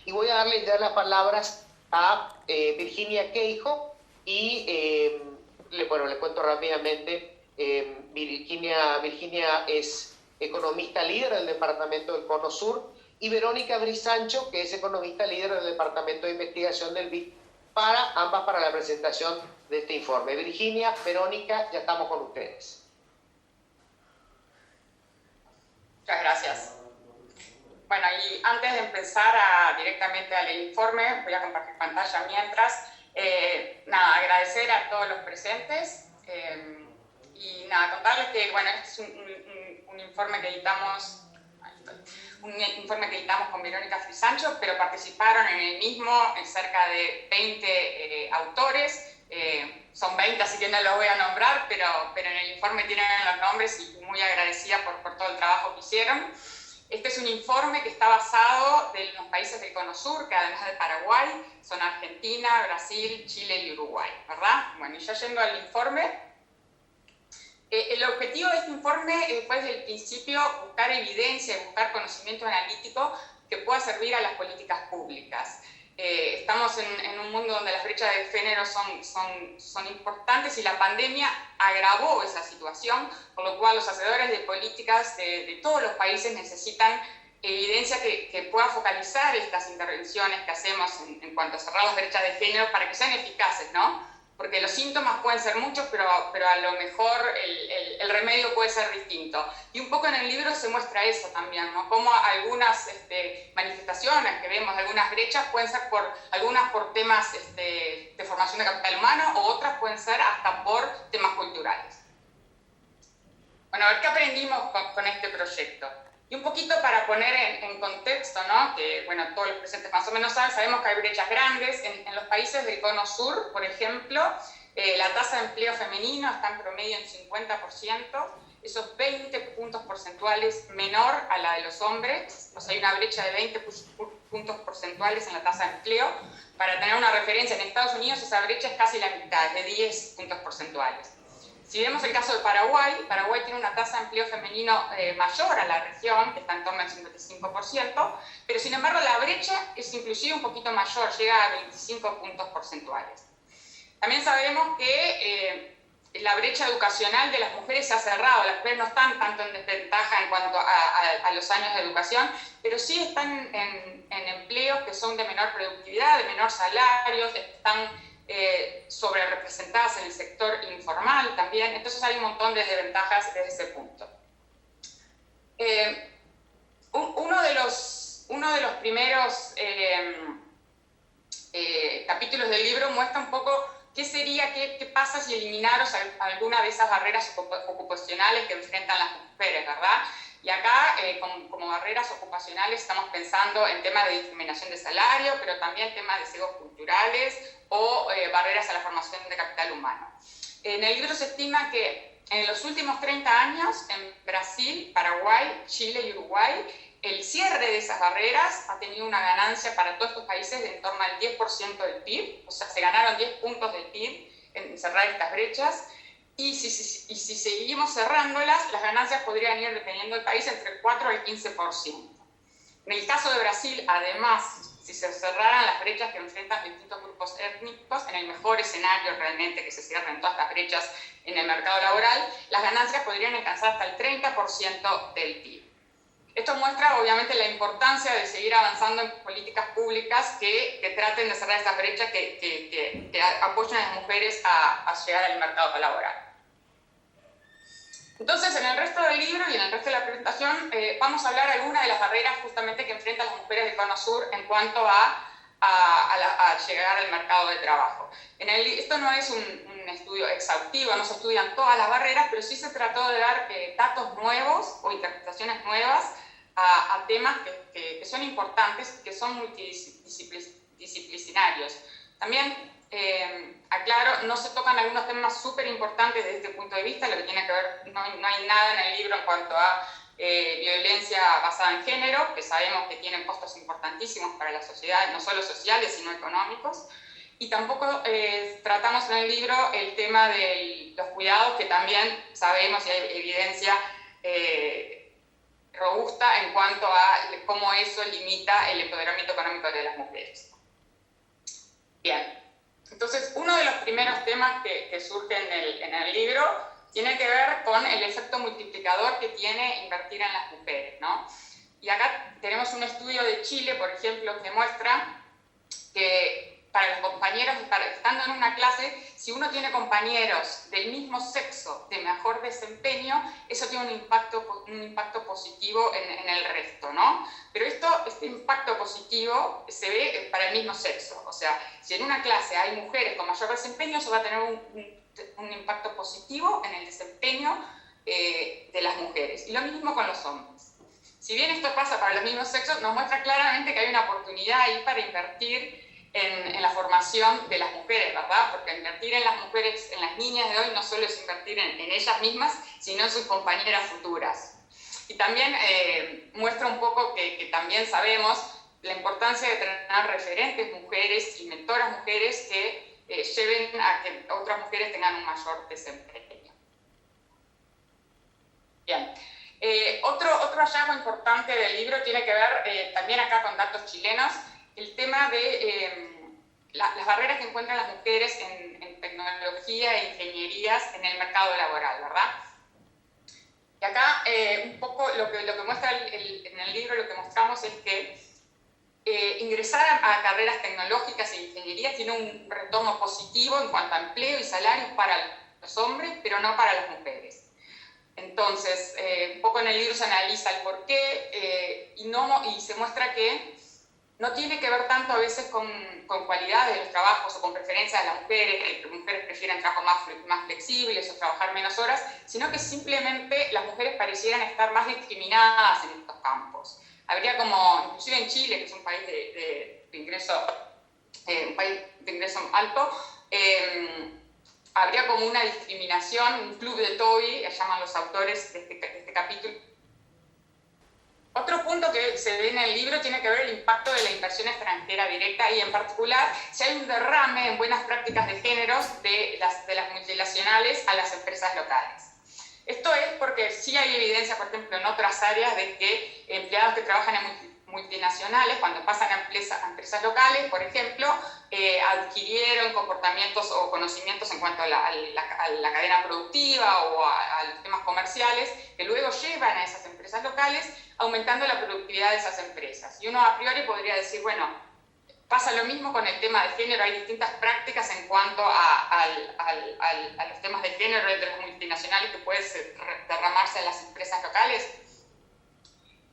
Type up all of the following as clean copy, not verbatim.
y voy a darle ya las palabras a Virginia Queijo y, le cuento rápidamente. Virginia es economista líder del Departamento del Cono Sur, y Verónica Brisancho, que es economista líder del Departamento de Investigación del BID, ambas para la presentación de este informe. Virginia, Verónica, ya estamos con ustedes. Muchas gracias. Bueno, y antes de empezar directamente al informe, voy a compartir pantalla mientras. Agradecer a todos los presentes y contarles que, bueno, este es un informe que editamos. Con Verónica Brisancho, pero participaron en el mismo cerca de 20 autores. Son 20, así que no los voy a nombrar, pero en el informe tienen los nombres y muy agradecida por todo el trabajo que hicieron. Este es un informe que está basado en los países del Cono Sur, que además de Paraguay, son Argentina, Brasil, Chile y Uruguay, ¿verdad? Bueno, y ya yendo al informe, el objetivo de este informe fue desde el principio buscar evidencia y buscar conocimiento analítico que pueda servir a las políticas públicas. Estamos en un mundo donde las brechas de género son importantes y la pandemia agravó esa situación, por lo cual los hacedores de políticas de todos los países necesitan evidencia que pueda focalizar estas intervenciones que hacemos en cuanto a cerrar las brechas de género para que sean eficaces, ¿no? Porque los síntomas pueden ser muchos, pero a lo mejor el remedio puede ser distinto. Y un poco en el libro se muestra eso también, ¿no? Cómo algunas manifestaciones que vemos, algunas brechas, pueden ser algunas por temas de formación de capital humano, o otras pueden ser hasta por temas culturales. Bueno, a ver qué aprendimos con este proyecto. Y un poquito para poner en contexto, ¿no? Que, bueno, todos los presentes más o menos saben, sabemos que hay brechas grandes. En los países del Cono Sur, por ejemplo, la tasa de empleo femenino está en promedio en 50%, esos 20 puntos porcentuales menor a la de los hombres, o sea, hay una brecha de 20 puntos porcentuales en la tasa de empleo. Para tener una referencia, en Estados Unidos esa brecha es casi la mitad, es de 10 puntos porcentuales. Si vemos el caso de Paraguay, Paraguay tiene una tasa de empleo femenino mayor a la región, que está en torno al 55%, pero sin embargo la brecha es inclusive un poquito mayor, llega a 25 puntos porcentuales. También sabemos que la brecha educacional de las mujeres se ha cerrado, las mujeres no están tanto en desventaja en cuanto a los años de educación, pero sí están en empleos que son de menor productividad, de menor salario, están sobre representadas en el sector informal también, entonces hay un montón de desventajas desde ese punto. Uno de los primeros capítulos del libro muestra un poco qué pasa si eliminamos alguna de esas barreras ocupacionales que enfrentan las mujeres, ¿verdad? Y acá, como barreras ocupacionales, estamos pensando en temas de discriminación de salario, pero también temas de sesgos culturales o barreras a la formación de capital humano. En el libro se estima que en los últimos 30 años, en Brasil, Paraguay, Chile y Uruguay, el cierre de esas barreras ha tenido una ganancia para todos estos países de en torno al 10% del PIB, o sea, se ganaron 10 puntos del PIB en cerrar estas brechas. Y si seguimos cerrándolas, las ganancias podrían ir deteniendo el país entre el 4 al 15%. En el caso de Brasil, además, si se cerraran las brechas que enfrentan distintos grupos étnicos, en el mejor escenario realmente que se cierren todas las brechas en el mercado laboral, las ganancias podrían alcanzar hasta el 30% del PIB. Esto muestra obviamente la importancia de seguir avanzando en políticas públicas que traten de cerrar estas brechas, que apoyen a las mujeres a llegar al mercado laboral. Entonces, en el resto del libro y en el resto de la presentación vamos a hablar de algunas de las barreras justamente que enfrentan las mujeres del Cono Sur en cuanto a llegar al mercado de trabajo. Esto no es un estudio exhaustivo, no se estudian todas las barreras, pero sí se trató de dar datos nuevos o interpretaciones nuevas a temas que son importantes, que son multidisciplinarios. También, aclaro, no se tocan algunos temas súper importantes desde este punto de vista, lo que tiene que ver, no hay nada en el libro en cuanto a violencia basada en género, que sabemos que tienen costos importantísimos para la sociedad, no solo sociales, sino económicos. Y tampoco tratamos en el libro el tema de los cuidados, que también sabemos y hay evidencia robusta en cuanto a cómo eso limita el empoderamiento económico de las mujeres. temas que surgen en el libro tiene que ver con el efecto multiplicador que tiene invertir en las mujeres, ¿no? Y acá tenemos un estudio de Chile, por ejemplo, que muestra que para los compañeros, estando en una clase, si uno tiene compañeros del mismo sexo de mejor desempeño, eso tiene un impacto positivo en el resto, ¿no? Pero este impacto positivo se ve para el mismo sexo. O sea, si en una clase hay mujeres con mayor desempeño, eso va a tener un impacto positivo en el desempeño de las mujeres. Y lo mismo con los hombres. Si bien esto pasa para los mismos sexos, nos muestra claramente que hay una oportunidad ahí para invertir en la formación de las mujeres, ¿verdad? Porque invertir en las mujeres, en las niñas de hoy, no solo es invertir en ellas mismas, sino en sus compañeras futuras. Y también muestra un poco que también sabemos la importancia de tener referentes mujeres y mentoras mujeres que lleven a que otras mujeres tengan un mayor desempeño. Bien. Otro hallazgo importante del libro tiene que ver también acá con datos chilenos, el tema de las barreras que encuentran las mujeres en tecnología e ingenierías en el mercado laboral, ¿verdad? Y acá un poco lo que muestra en el libro, lo que mostramos es que ingresar a carreras tecnológicas e ingenierías tiene un retorno positivo en cuanto a empleo y salarios para los hombres, pero no para las mujeres. Entonces, un poco en el libro se analiza el porqué y se muestra que no tiene que ver tanto a veces con cualidades de los trabajos o con preferencias de las mujeres, que mujeres prefieren trabajos más flexibles o trabajar menos horas, sino que simplemente las mujeres parecieran estar más discriminadas en estos campos. Habría como, inclusive en Chile, que es un país de ingreso alto, habría como una discriminación, un club de Toby, llaman los autores de este capítulo. Otro punto que se ve en el libro tiene que ver el impacto de la inversión extranjera directa y en particular si hay un derrame en buenas prácticas de géneros de las multinacionales a las empresas locales. Esto es porque sí hay evidencia, por ejemplo, en otras áreas de que empleados que trabajan en multinacionales, cuando pasan a empresas locales, por ejemplo, adquirieron comportamientos o conocimientos en cuanto a la cadena productiva o a los temas comerciales, que luego llevan a esas empresas locales, aumentando la productividad de esas empresas. Y uno a priori podría decir, bueno, pasa lo mismo con el tema de género, hay distintas prácticas en cuanto a los temas de género entre las multinacionales que pueden derramarse en las empresas locales.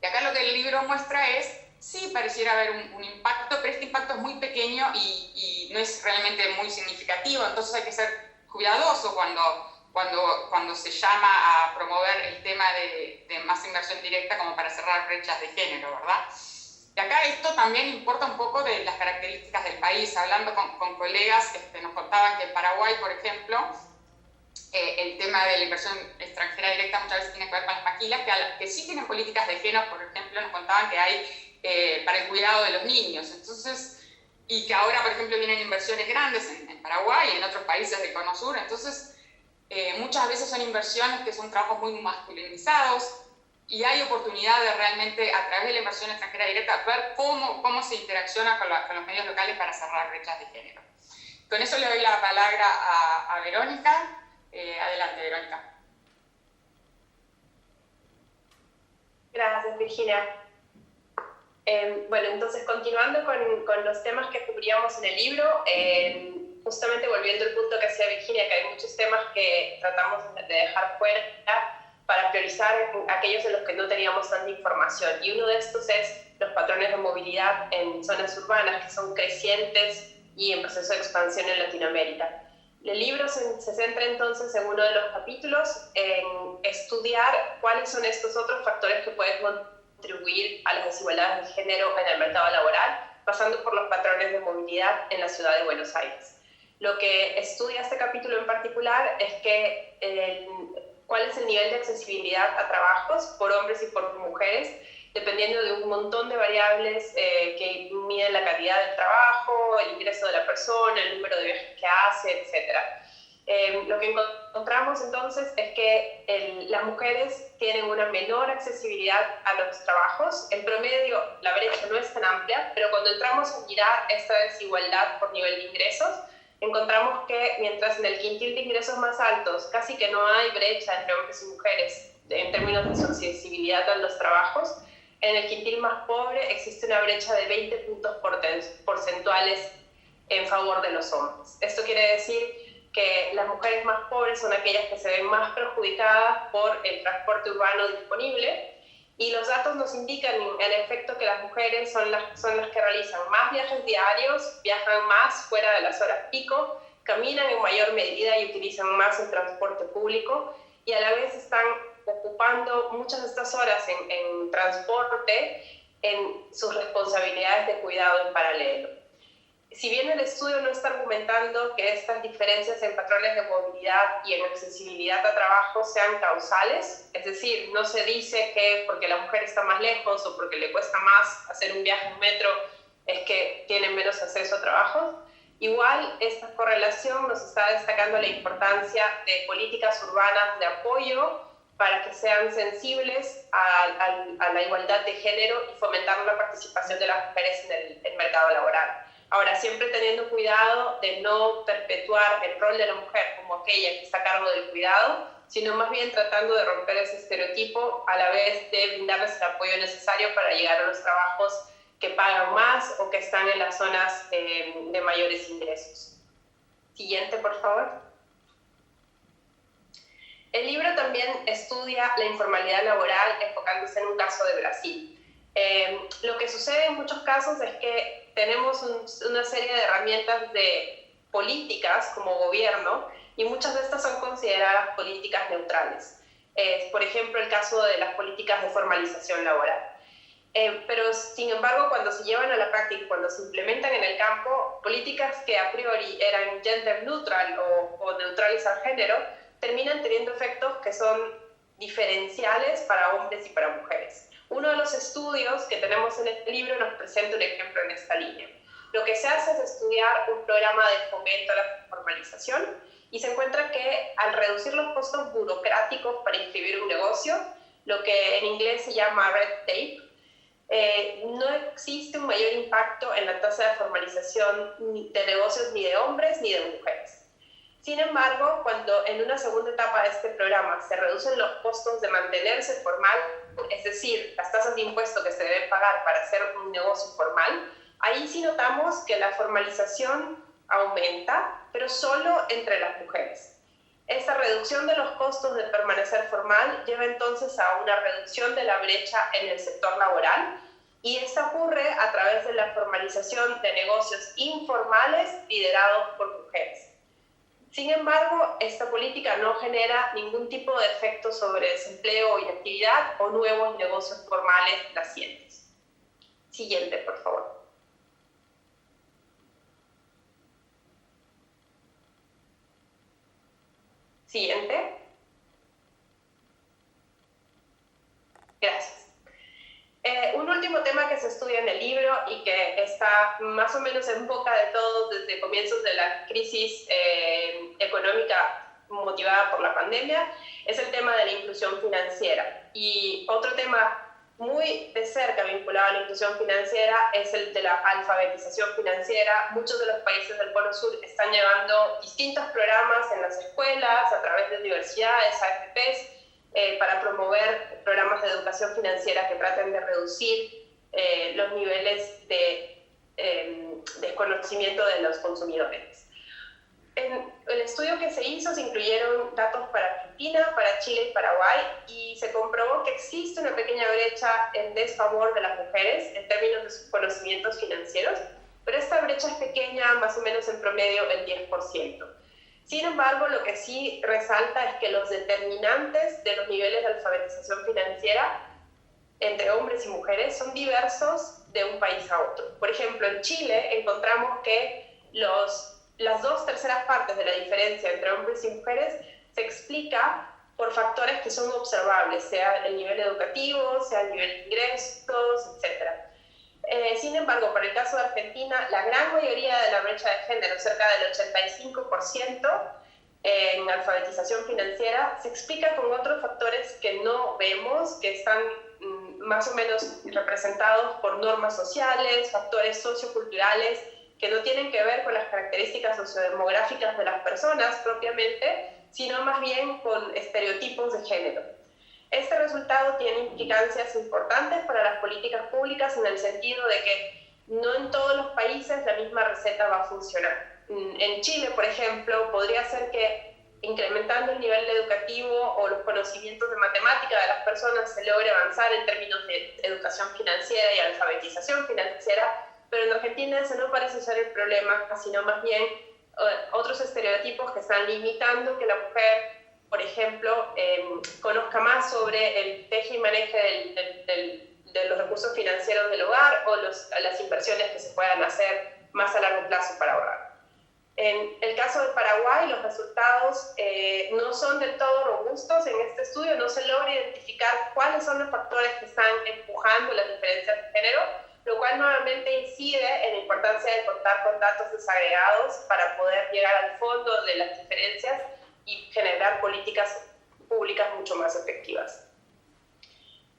Y acá lo que el libro muestra es, sí pareciera haber un impacto, pero este impacto es muy pequeño y no es realmente muy significativo, entonces hay que ser cuidadoso cuando se llama a promover el tema de más inversión directa como para cerrar brechas de género, ¿verdad? Y acá esto también importa un poco de las características del país. Hablando con colegas, nos contaban que en Paraguay, por ejemplo, el tema de la inversión extranjera directa muchas veces tiene que ver con las maquilas, que sí tienen políticas de género, por ejemplo, nos contaban que hay para el cuidado de los niños. Entonces, y que ahora, por ejemplo, vienen inversiones grandes en Paraguay y en otros países del Cono Sur. Entonces, muchas veces son inversiones que son trabajos muy masculinizados y hay oportunidad de realmente, a través de la inversión extranjera directa, ver cómo se interacciona con los medios locales para cerrar brechas de género. Con eso le doy la palabra a Verónica. Adelante, Verónica. Gracias, Virginia. Bueno, entonces, continuando con los temas que cubríamos en el libro, justamente volviendo al punto que hacía Virginia, que hay muchos temas que tratamos de dejar fuera para priorizar aquellos en los que no teníamos tanta información. Y uno de estos es los patrones de movilidad en zonas urbanas, que son crecientes y en proceso de expansión en Latinoamérica. El libro se centra entonces en uno de los capítulos en estudiar cuáles son estos otros factores que pueden contribuir a las desigualdades de género en el mercado laboral, pasando por los patrones de movilidad en la ciudad de Buenos Aires. Lo que estudia este capítulo en particular es que cuál es el nivel de accesibilidad a trabajos por hombres y por mujeres, dependiendo de un montón de variables que miden la calidad del trabajo, el ingreso de la persona, el número de viajes que hace, etc. Lo que encontramos entonces es que las mujeres tienen una menor accesibilidad a los trabajos. En promedio, la brecha no es tan amplia, pero cuando entramos a mirar esta desigualdad por nivel de ingresos, encontramos que mientras en el quintil de ingresos más altos casi que no hay brecha entre hombres y mujeres en términos de su accesibilidad a los trabajos, en el quintil más pobre existe una brecha de 20 puntos porcentuales en favor de los hombres. Esto quiere decir que las mujeres más pobres son aquellas que se ven más perjudicadas por el transporte urbano disponible, y los datos nos indican en efecto que las mujeres son las que realizan más viajes diarios, viajan más fuera de las horas pico, caminan en mayor medida y utilizan más el transporte público, y a la vez están ocupando muchas de estas horas en transporte en sus responsabilidades de cuidado en paralelo. Si bien el estudio no está argumentando que estas diferencias en patrones de movilidad y en accesibilidad a trabajo sean causales, es decir, no se dice que porque la mujer está más lejos o porque le cuesta más hacer un viaje en metro es que tiene menos acceso a trabajo, igual esta correlación nos está destacando la importancia de políticas urbanas de apoyo para que sean sensibles a la igualdad de género y fomentar la participación de las mujeres en el mercado laboral. Ahora, siempre teniendo cuidado de no perpetuar el rol de la mujer como aquella que está a cargo del cuidado, sino más bien tratando de romper ese estereotipo a la vez de brindarles el apoyo necesario para llegar a los trabajos que pagan más o que están en las zonas de mayores ingresos. Siguiente, por favor. El libro también estudia la informalidad laboral enfocándose en un caso de Brasil. Lo que sucede en muchos casos es que tenemos una serie de herramientas de políticas como gobierno y muchas de estas son consideradas políticas neutrales. Por ejemplo, el caso de las políticas de formalización laboral. Pero, sin embargo, cuando se llevan a la práctica, cuando se implementan en el campo, políticas que a priori eran gender neutral o neutrales al género, terminan teniendo efectos que son diferenciales para hombres y para mujeres. Uno de los estudios que tenemos en el libro nos presenta un ejemplo en esta línea. Lo que se hace es estudiar un programa de fomento a la formalización y se encuentra que al reducir los costos burocráticos para inscribir un negocio, lo que en inglés se llama red tape, no existe un mayor impacto en la tasa de formalización de negocios ni de hombres ni de mujeres. Sin embargo, cuando en una segunda etapa de este programa se reducen los costos de mantenerse formal, es decir, las tasas de impuesto que se deben pagar para hacer un negocio formal, ahí sí notamos que la formalización aumenta, pero solo entre las mujeres. Esta reducción de los costos de permanecer formal lleva entonces a una reducción de la brecha en el sector laboral, y esta ocurre a través de la formalización de negocios informales liderados por mujeres. Sin embargo, esta política no genera ningún tipo de efecto sobre desempleo o inactividad o nuevos negocios formales nacientes. Siguiente, por favor. Siguiente. Gracias. Un último tema que se estudia en el libro y que está más o menos en boca de todos desde comienzos de la crisis económica motivada por la pandemia es el tema de la inclusión financiera. Y otro tema muy de cerca vinculado a la inclusión financiera es el de la alfabetización financiera. Muchos de los países del Cono Sur están llevando distintos programas en las escuelas, a través de universidades, AFPs, para promover programas de educación financiera que traten de reducir los niveles de desconocimiento de los consumidores. En el estudio que se hizo se incluyeron datos para Argentina, para Chile y Paraguay, y se comprobó que existe una pequeña brecha en desfavor de las mujeres en términos de sus conocimientos financieros, pero esta brecha es pequeña, más o menos en promedio el 10%. Sin embargo, lo que sí resalta es que los determinantes de los niveles de alfabetización financiera entre hombres y mujeres son diversos de un país a otro. Por ejemplo, en Chile encontramos que las 2/3 partes de la diferencia entre hombres y mujeres se explica por factores que son observables, sea el nivel educativo, sea el nivel de ingresos, etc. Sin embargo, para el caso de Argentina, la gran mayoría de la brecha de género, cerca del 85% en alfabetización financiera, se explica con otros factores que no vemos, que están más o menos representados por normas sociales, factores socioculturales que no tienen que ver con las características sociodemográficas de las personas propiamente, sino más bien con estereotipos de género. Este resultado tiene implicancias importantes para las políticas públicas en el sentido de que no en todos los países la misma receta va a funcionar. En Chile, por ejemplo, podría ser que incrementando el nivel educativo o los conocimientos de matemática de las personas se logre avanzar en términos de educación financiera y alfabetización financiera, pero en Argentina ese no parece ser el problema, sino más bien otros estereotipos que están limitando que la mujer, por ejemplo, conozca más sobre el teje y maneje de los recursos financieros del hogar o las inversiones que se puedan hacer más a largo plazo para ahorrar. En el caso de Paraguay, los resultados no son del todo robustos. En este estudio no se logra identificar cuáles son los factores que están empujando las diferencias de género, lo cual nuevamente incide en la importancia de contar con datos desagregados para poder llegar al fondo de las diferencias y generar políticas públicas mucho más efectivas.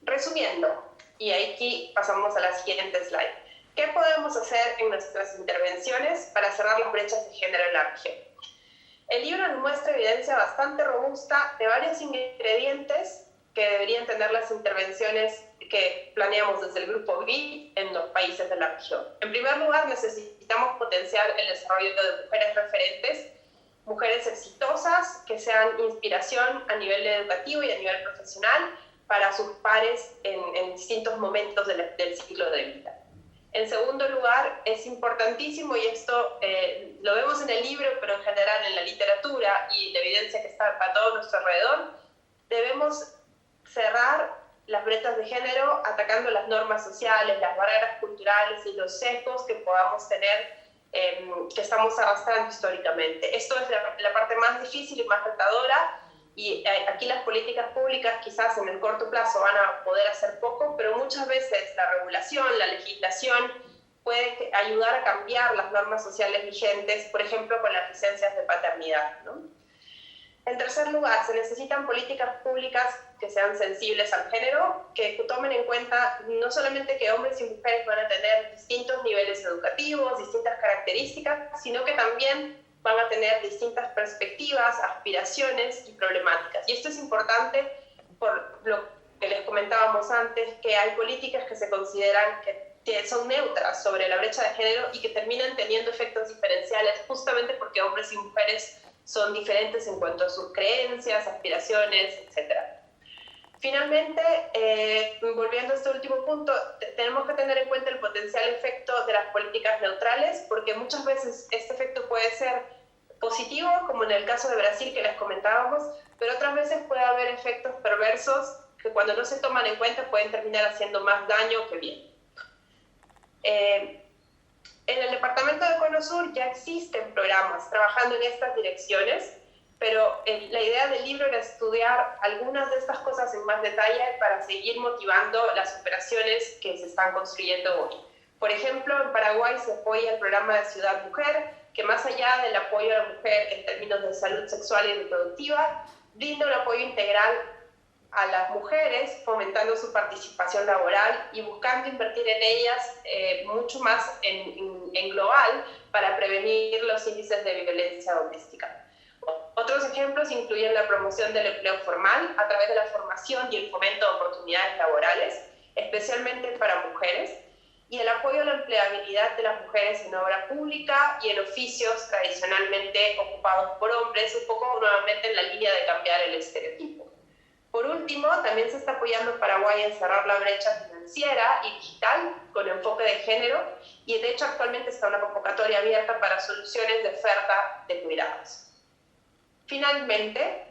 Resumiendo, y aquí pasamos a la siguiente slide. ¿Qué podemos hacer en nuestras intervenciones para cerrar las brechas de género en la región? El libro nos muestra evidencia bastante robusta de varios ingredientes que deberían tener las intervenciones que planeamos desde el Grupo BID en los países de la región. En primer lugar, necesitamos potenciar el desarrollo de mujeres referentes, mujeres exitosas que sean inspiración a nivel educativo y a nivel profesional para sus pares en distintos momentos del ciclo de vida. En segundo lugar, es importantísimo, y esto lo vemos en el libro, pero en general en la literatura y la evidencia que está a todo nuestro alrededor, debemos cerrar las brechas de género atacando las normas sociales, las barreras culturales y los sesgos que podamos tener, que estamos arrastrando históricamente. Esto es la parte más difícil y más retadora, y aquí las políticas públicas quizás en el corto plazo van a poder hacer poco, pero muchas veces la regulación, la legislación puede ayudar a cambiar las normas sociales vigentes, por ejemplo con las licencias de paternidad, ¿no? En tercer lugar, se necesitan políticas públicas que sean sensibles al género, que tomen en cuenta no solamente que hombres y mujeres van a tener distintos niveles educativos, distintas características, sino que también van a tener distintas perspectivas, aspiraciones y problemáticas. Y esto es importante por lo que les comentábamos antes, que hay políticas que se consideran que son neutras sobre la brecha de género y que terminan teniendo efectos diferenciales justamente porque hombres y mujeres son diferentes en cuanto a sus creencias, aspiraciones, etc. Finalmente, volviendo a este último punto, tenemos que tener en cuenta el potencial efecto de las políticas neutrales, porque muchas veces este efecto puede ser positivo, como en el caso de Brasil que les comentábamos, pero otras veces puede haber efectos perversos que cuando no se toman en cuenta pueden terminar haciendo más daño que bien. En el departamento de Cono Sur ya existen programas trabajando en estas direcciones, pero la idea del libro era estudiar algunas de estas cosas en más detalle para seguir motivando las operaciones que se están construyendo hoy. Por ejemplo, en Paraguay se apoya el programa de Ciudad Mujer, que más allá del apoyo a la mujer en términos de salud sexual y reproductiva, brinda un apoyo integral a las mujeres, fomentando su participación laboral y buscando invertir en ellas mucho más en global para prevenir los índices de violencia doméstica. Otros ejemplos incluyen la promoción del empleo formal a través de la formación y el fomento de oportunidades laborales, especialmente para mujeres, y el apoyo a la empleabilidad de las mujeres en obra pública y en oficios tradicionalmente ocupados por hombres, un poco nuevamente en la línea de cambiar el estereotipo. Por último, también se está apoyando en Paraguay en cerrar la brecha financiera y digital con enfoque de género, y de hecho actualmente está una convocatoria abierta para soluciones de oferta de cuidados. Finalmente,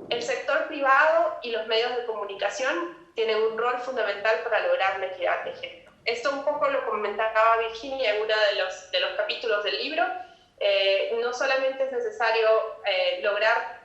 el sector privado y los medios de comunicación tienen un rol fundamental para lograr la equidad de género. Esto un poco lo comentaba Virginia en uno de los capítulos del libro. No solamente es necesario lograr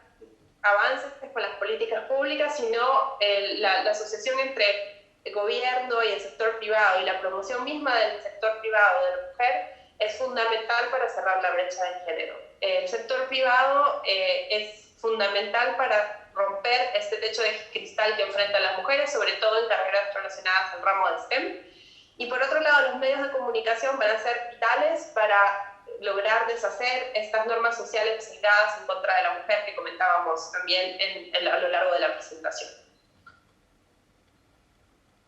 avances con las políticas públicas, sino la asociación entre el gobierno y el sector privado y la promoción misma del sector privado de la mujer es fundamental para cerrar la brecha de género. El sector privado es fundamental para romper este techo de cristal que enfrentan las mujeres, sobre todo en carreras relacionadas al ramo de STEM, Y por otro lado, los medios de comunicación van a ser vitales para lograr deshacer estas normas sociales sesgadas en contra de la mujer que comentábamos también a lo largo de la presentación.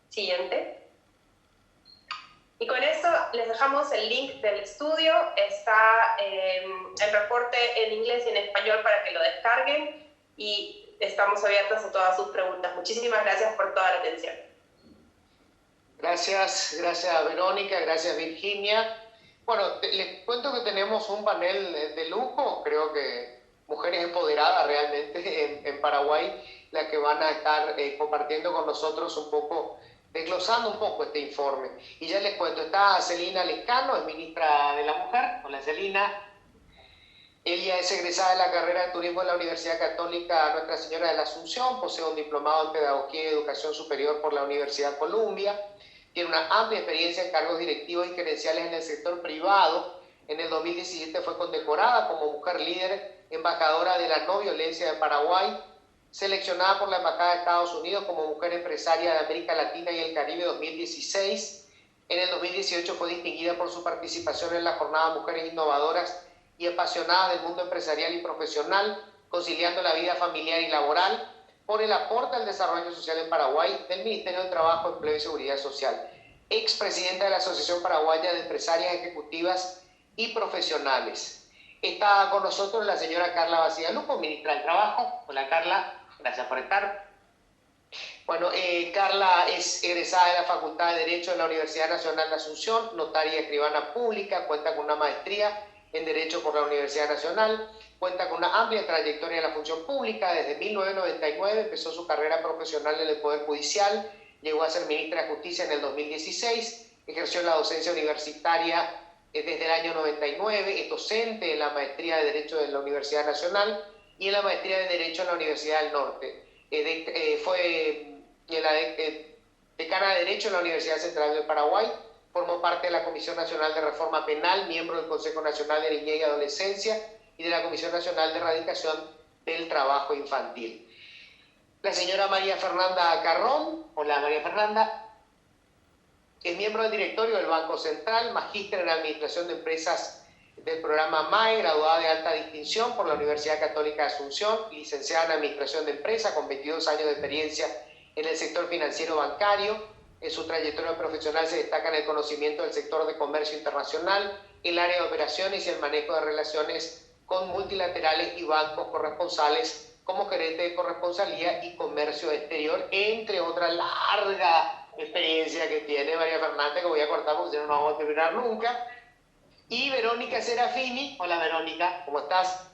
Siguiente. Y con eso les dejamos el link del estudio. Está el reporte en inglés y en español para que lo descarguen y estamos abiertos a todas sus preguntas. Muchísimas gracias por toda la atención. Gracias Verónica, gracias Virginia. Bueno, les cuento que tenemos un panel de lujo, creo que mujeres empoderadas realmente en Paraguay, las que van a estar compartiendo con nosotros un poco, desglosando un poco este informe. Y ya les cuento, está Celina Lescano, es ministra de la Mujer. Hola Celina. Ella es egresada de la carrera de Turismo de la Universidad Católica Nuestra Señora de la Asunción, posee un diplomado en Pedagogía y Educación Superior por la Universidad Columbia, tiene una amplia experiencia en cargos directivos y gerenciales en el sector privado. En el 2017 fue condecorada como mujer líder, embajadora de la no violencia de Paraguay, seleccionada por la Embajada de Estados Unidos como mujer empresaria de América Latina y el Caribe 2016. En el 2018 fue distinguida por su participación en la Jornada Mujeres Innovadoras y Apasionadas del Mundo Empresarial y Profesional, conciliando la vida familiar y laboral, por el aporte al desarrollo social en Paraguay del Ministerio de Trabajo, Empleo y Seguridad Social. Expresidenta de la Asociación Paraguaya de Empresarias Ejecutivas y Profesionales. Está con nosotros la señora Carla Bacigalupo, ministra del Trabajo. Hola Carla, gracias por estar. Bueno, Carla es egresada de la Facultad de Derecho de la Universidad Nacional de Asunción, notaria y escribana pública, cuenta con una maestría en Derecho por la Universidad Nacional, cuenta con una amplia trayectoria en la función pública. Desde 1999 empezó su carrera profesional en el Poder Judicial, llegó a ser ministra de Justicia en el 2016, ejerció la docencia universitaria desde el año 99, es docente en la maestría de Derecho de la Universidad Nacional y en la maestría de Derecho en la Universidad del Norte. Fue decana de Derecho en la Universidad Central del Paraguay, formó parte de la Comisión Nacional de Reforma Penal, miembro del Consejo Nacional de Niñez y Adolescencia y de la Comisión Nacional de Erradicación del Trabajo Infantil. La señora María Fernanda Carrón, hola María Fernanda, es miembro del directorio del Banco Central, magíster en Administración de Empresas del programa MAE, graduada de alta distinción por la Universidad Católica de Asunción, licenciada en Administración de Empresas con 22 años de experiencia en el sector financiero bancario. En su trayectoria profesional se destaca en el conocimiento del sector de comercio internacional, el área de operaciones y el manejo de relaciones con multilaterales y bancos corresponsales como gerente de corresponsalía y comercio exterior, entre otra larga experiencia que tiene María Fernanda, que voy a cortar porque si no, no vamos a terminar nunca. Y Verónica Serafini, hola Verónica, ¿cómo estás?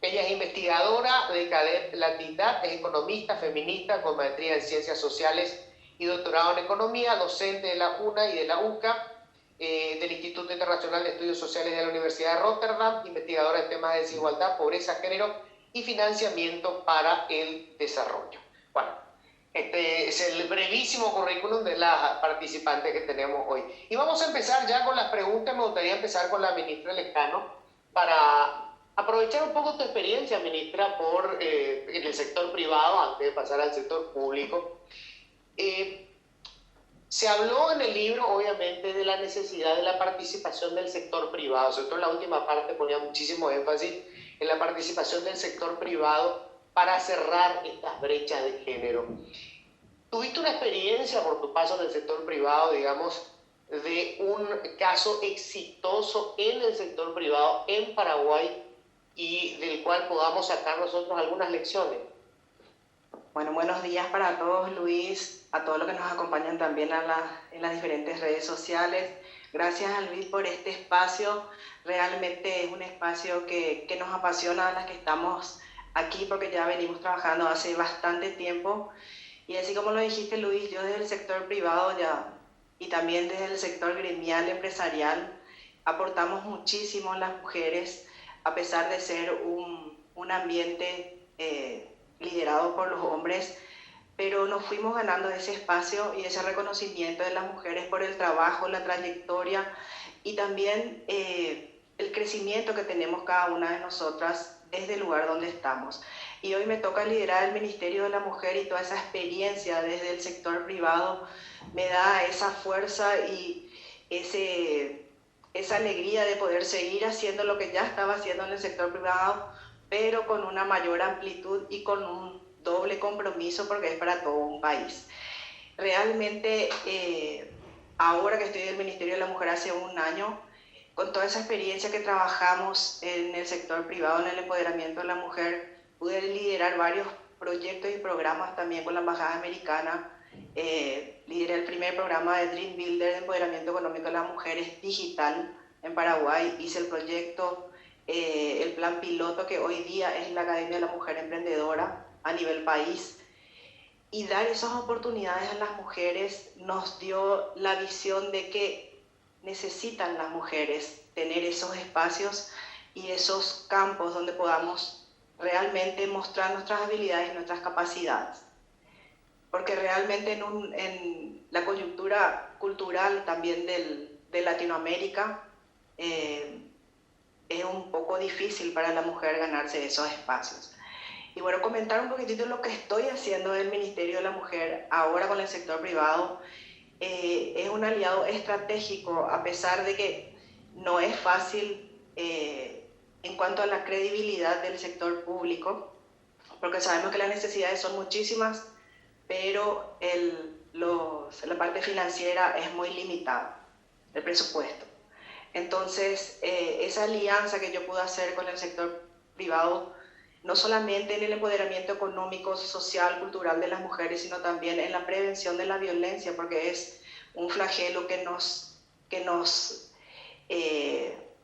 Ella es investigadora de Cadet Latindad, es economista, feminista, con maestría en Ciencias Sociales y doctorado en Economía, docente de la UNA y de la UCA, del Instituto Internacional de Estudios Sociales de la Universidad de Rotterdam, investigadora en temas de desigualdad, pobreza, género y financiamiento para el desarrollo. Bueno, este es el brevísimo currículum de las participantes que tenemos hoy. Y vamos a empezar ya con las preguntas. Me gustaría empezar con la ministra Lescano para aprovechar un poco tu experiencia, ministra, en el sector privado, antes de pasar al sector público. Se habló en el libro, obviamente, de la necesidad de la participación del sector privado. Sobre todo en la última parte ponía muchísimo énfasis en la participación del sector privado para cerrar estas brechas de género. ¿Tuviste una experiencia por tu paso en el sector privado, digamos, de un caso exitoso en el sector privado en Paraguay y del cual podamos sacar nosotros algunas lecciones? Bueno, buenos días para todos, Luis, a todos los que nos acompañan también en las diferentes redes sociales. Gracias, Luis, por este espacio. Realmente es un espacio que nos apasiona a las que estamos aquí porque ya venimos trabajando hace bastante tiempo. Y así como lo dijiste, Luis, yo desde el sector privado ya y también desde el sector gremial empresarial aportamos muchísimo las mujeres, a pesar de ser un ambiente liderado por los hombres, pero nos fuimos ganando ese espacio y ese reconocimiento de las mujeres por el trabajo, la trayectoria y también el crecimiento que tenemos cada una de nosotras desde el lugar donde estamos. y hoy me toca liderar el Ministerio de la Mujer, y toda esa experiencia desde el sector privado me da esa fuerza y esa alegría de poder seguir haciendo lo que ya estaba haciendo en el sector privado, pero con una mayor amplitud y con un doble compromiso, porque es para todo un país. Realmente, ahora que estoy en el Ministerio de la Mujer hace un año, con toda esa experiencia que trabajamos en el sector privado, en el empoderamiento de la mujer, pude liderar varios proyectos y programas también con la Embajada Americana. Lideré el primer programa de Dream Builder de empoderamiento económico de las mujeres digital en Paraguay. Hice el proyecto, el plan piloto, que hoy día es la Academia de la Mujer Emprendedora a nivel país. Y dar esas oportunidades a las mujeres nos dio la visión de que necesitan las mujeres tener esos espacios y esos campos donde podamos realmente mostrar nuestras habilidades y nuestras capacidades. Porque realmente en la coyuntura cultural también de Latinoamérica, es un poco difícil para la mujer ganarse esos espacios. Y bueno, comentar un poquitito lo que estoy haciendo en el Ministerio de la Mujer ahora con el sector privado. Es un aliado estratégico, a pesar de que no es fácil en cuanto a la credibilidad del sector público, porque sabemos que las necesidades son muchísimas, pero la parte financiera es muy limitada, el presupuesto. Entonces, esa alianza que yo pude hacer con el sector privado, no solamente en el empoderamiento económico, social, cultural de las mujeres, sino también en la prevención de la violencia, porque es un flagelo que nos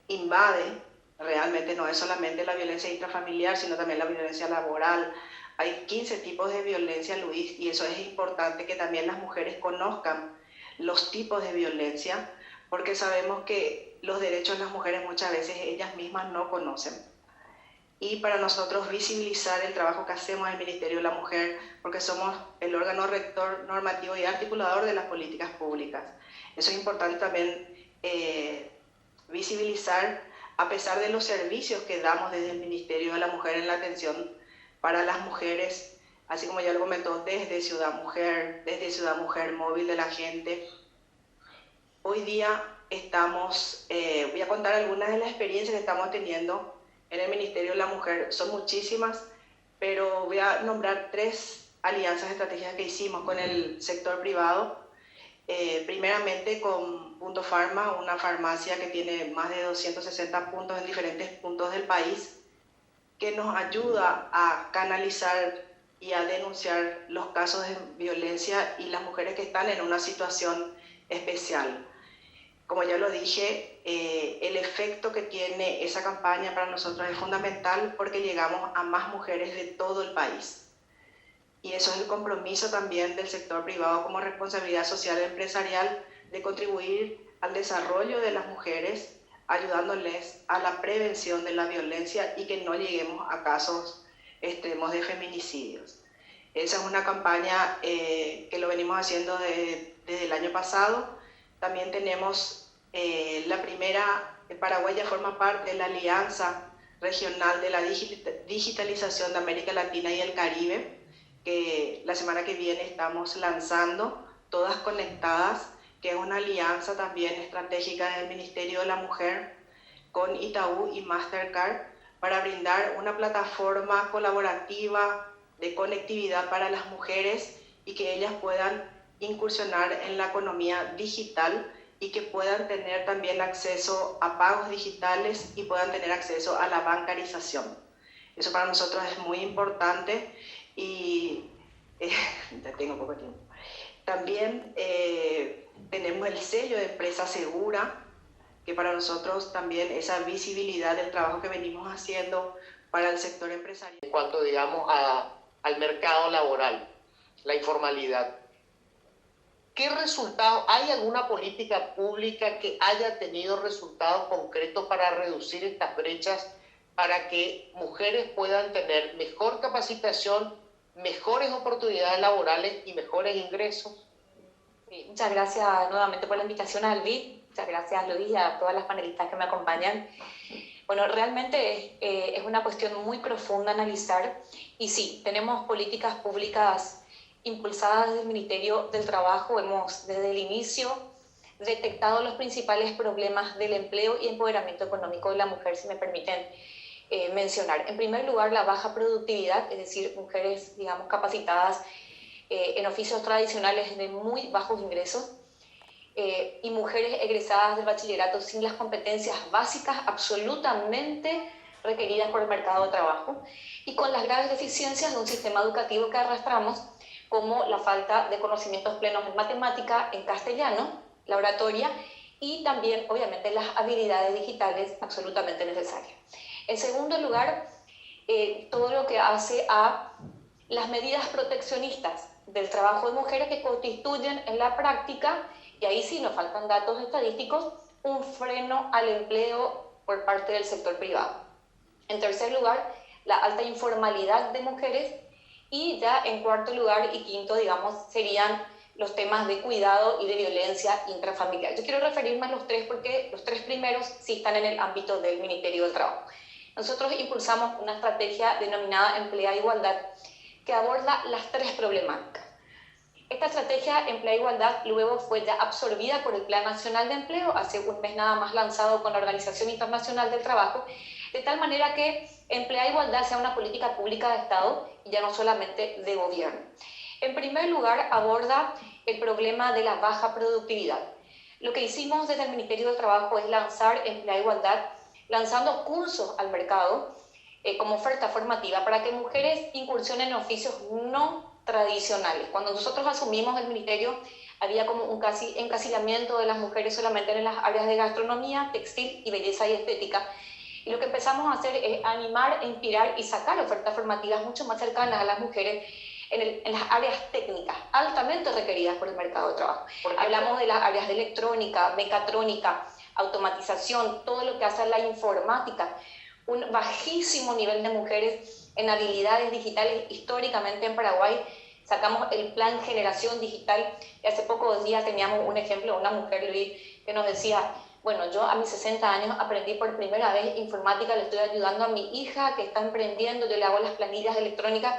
invade. Realmente no es solamente la violencia intrafamiliar, sino también la violencia laboral. Hay 15 tipos de violencia, Luis, y eso es importante que también las mujeres conozcan los tipos de violencia, porque sabemos que los derechos de las mujeres muchas veces ellas mismas no conocen. Y para nosotros visibilizar el trabajo que hacemos en el Ministerio de la Mujer, porque somos el órgano rector, normativo y articulador de las políticas públicas. Eso es importante también visibilizar, a pesar de los servicios que damos desde el Ministerio de la Mujer en la atención para las mujeres, así como ya lo comentó, desde Ciudad Mujer Móvil de la Gente. Hoy día voy a contar algunas de las experiencias que estamos teniendo en el Ministerio de la Mujer. Son muchísimas, pero voy a nombrar 3 alianzas estratégicas que hicimos con el sector privado. Primeramente con Punto Farma, una farmacia que tiene más de 260 puntos en diferentes puntos del país, que nos ayuda a canalizar y a denunciar los casos de violencia y las mujeres que están en una situación especial. Como ya lo dije, el efecto que tiene esa campaña para nosotros es fundamental, porque llegamos a más mujeres de todo el país. Y eso es el compromiso también del sector privado como responsabilidad social empresarial, de contribuir al desarrollo de las mujeres, ayudándoles a la prevención de la violencia y que no lleguemos a casos extremos de feminicidios. Esa es una campaña que lo venimos haciendo desde el año pasado. También tenemos la primera, Paraguay ya forma parte de la Alianza Regional de la Digitalización de América Latina y el Caribe, que la semana que viene estamos lanzando, Todas Conectadas, que es una alianza también estratégica del Ministerio de la Mujer con Itaú y Mastercard, para brindar una plataforma colaborativa de conectividad para las mujeres y que ellas puedan incursionar en la economía digital y que puedan tener también acceso a pagos digitales y puedan tener acceso a la bancarización. Eso para nosotros es muy importante y ya tengo poco tiempo. También tenemos el sello de empresa segura, que para nosotros también esa visibilidad del trabajo que venimos haciendo para el sector empresarial. En cuanto, digamos, al mercado laboral, la informalidad, ¿qué resultado? ¿Hay alguna política pública que haya tenido resultados concretos para reducir estas brechas, para que mujeres puedan tener mejor capacitación, mejores oportunidades laborales y mejores ingresos? Sí, muchas gracias nuevamente por la invitación, Alvid. Muchas gracias, Luis, y a todas las panelistas que me acompañan. Bueno, realmente es una cuestión muy profunda analizar y sí, tenemos políticas públicas impulsadas desde el Ministerio del Trabajo. Hemos desde el inicio detectado los principales problemas del empleo y empoderamiento económico de la mujer, si me permiten mencionar. En primer lugar, la baja productividad, es decir, mujeres, digamos, capacitadas en oficios tradicionales de muy bajos ingresos, y mujeres egresadas del bachillerato sin las competencias básicas absolutamente requeridas por el mercado de trabajo y con las graves deficiencias de un sistema educativo que arrastramos, como la falta de conocimientos plenos en matemática, en castellano, la oratoria y también, obviamente, las habilidades digitales absolutamente necesarias. En segundo lugar, todo lo que hace a las medidas proteccionistas del trabajo de mujeres que constituyen en la práctica, y ahí sí nos faltan datos estadísticos, un freno al empleo por parte del sector privado. En tercer lugar, la alta informalidad de mujeres y ya en cuarto lugar y quinto, digamos, serían los temas de cuidado y de violencia intrafamiliar. Yo quiero referirme a los tres porque los tres primeros sí están en el ámbito del Ministerio del Trabajo. Nosotros impulsamos una estrategia denominada Emplea Igualdad que aborda las tres problemáticas. Esta estrategia Emplea Igualdad luego fue ya absorbida por el Plan Nacional de Empleo, hace un mes nada más lanzado con la Organización Internacional del Trabajo, de tal manera que Emplea Igualdad sea una política pública de Estado y ya no solamente de gobierno. En primer lugar, aborda el problema de la baja productividad. Lo que hicimos desde el Ministerio del Trabajo es lanzar Emplea Igualdad, lanzando cursos al mercado como oferta formativa para que mujeres incursionen en oficios no tradicionales. Cuando nosotros asumimos el ministerio, había como un casi encasillamiento de las mujeres solamente en las áreas de gastronomía, textil y belleza y estética. Y lo que empezamos a hacer es animar, inspirar y sacar ofertas formativas mucho más cercanas a las mujeres en las áreas técnicas, altamente requeridas por el mercado de trabajo. Hablamos de las áreas de electrónica, mecatrónica, automatización, todo lo que hace a la informática. Un bajísimo nivel de mujeres en habilidades digitales. Históricamente en Paraguay sacamos el plan Generación Digital y hace pocos días teníamos un ejemplo de una mujer, Luis, que nos decía, bueno, yo a mis 60 años aprendí por primera vez informática, le estoy ayudando a mi hija que está emprendiendo, yo le hago las planillas electrónicas,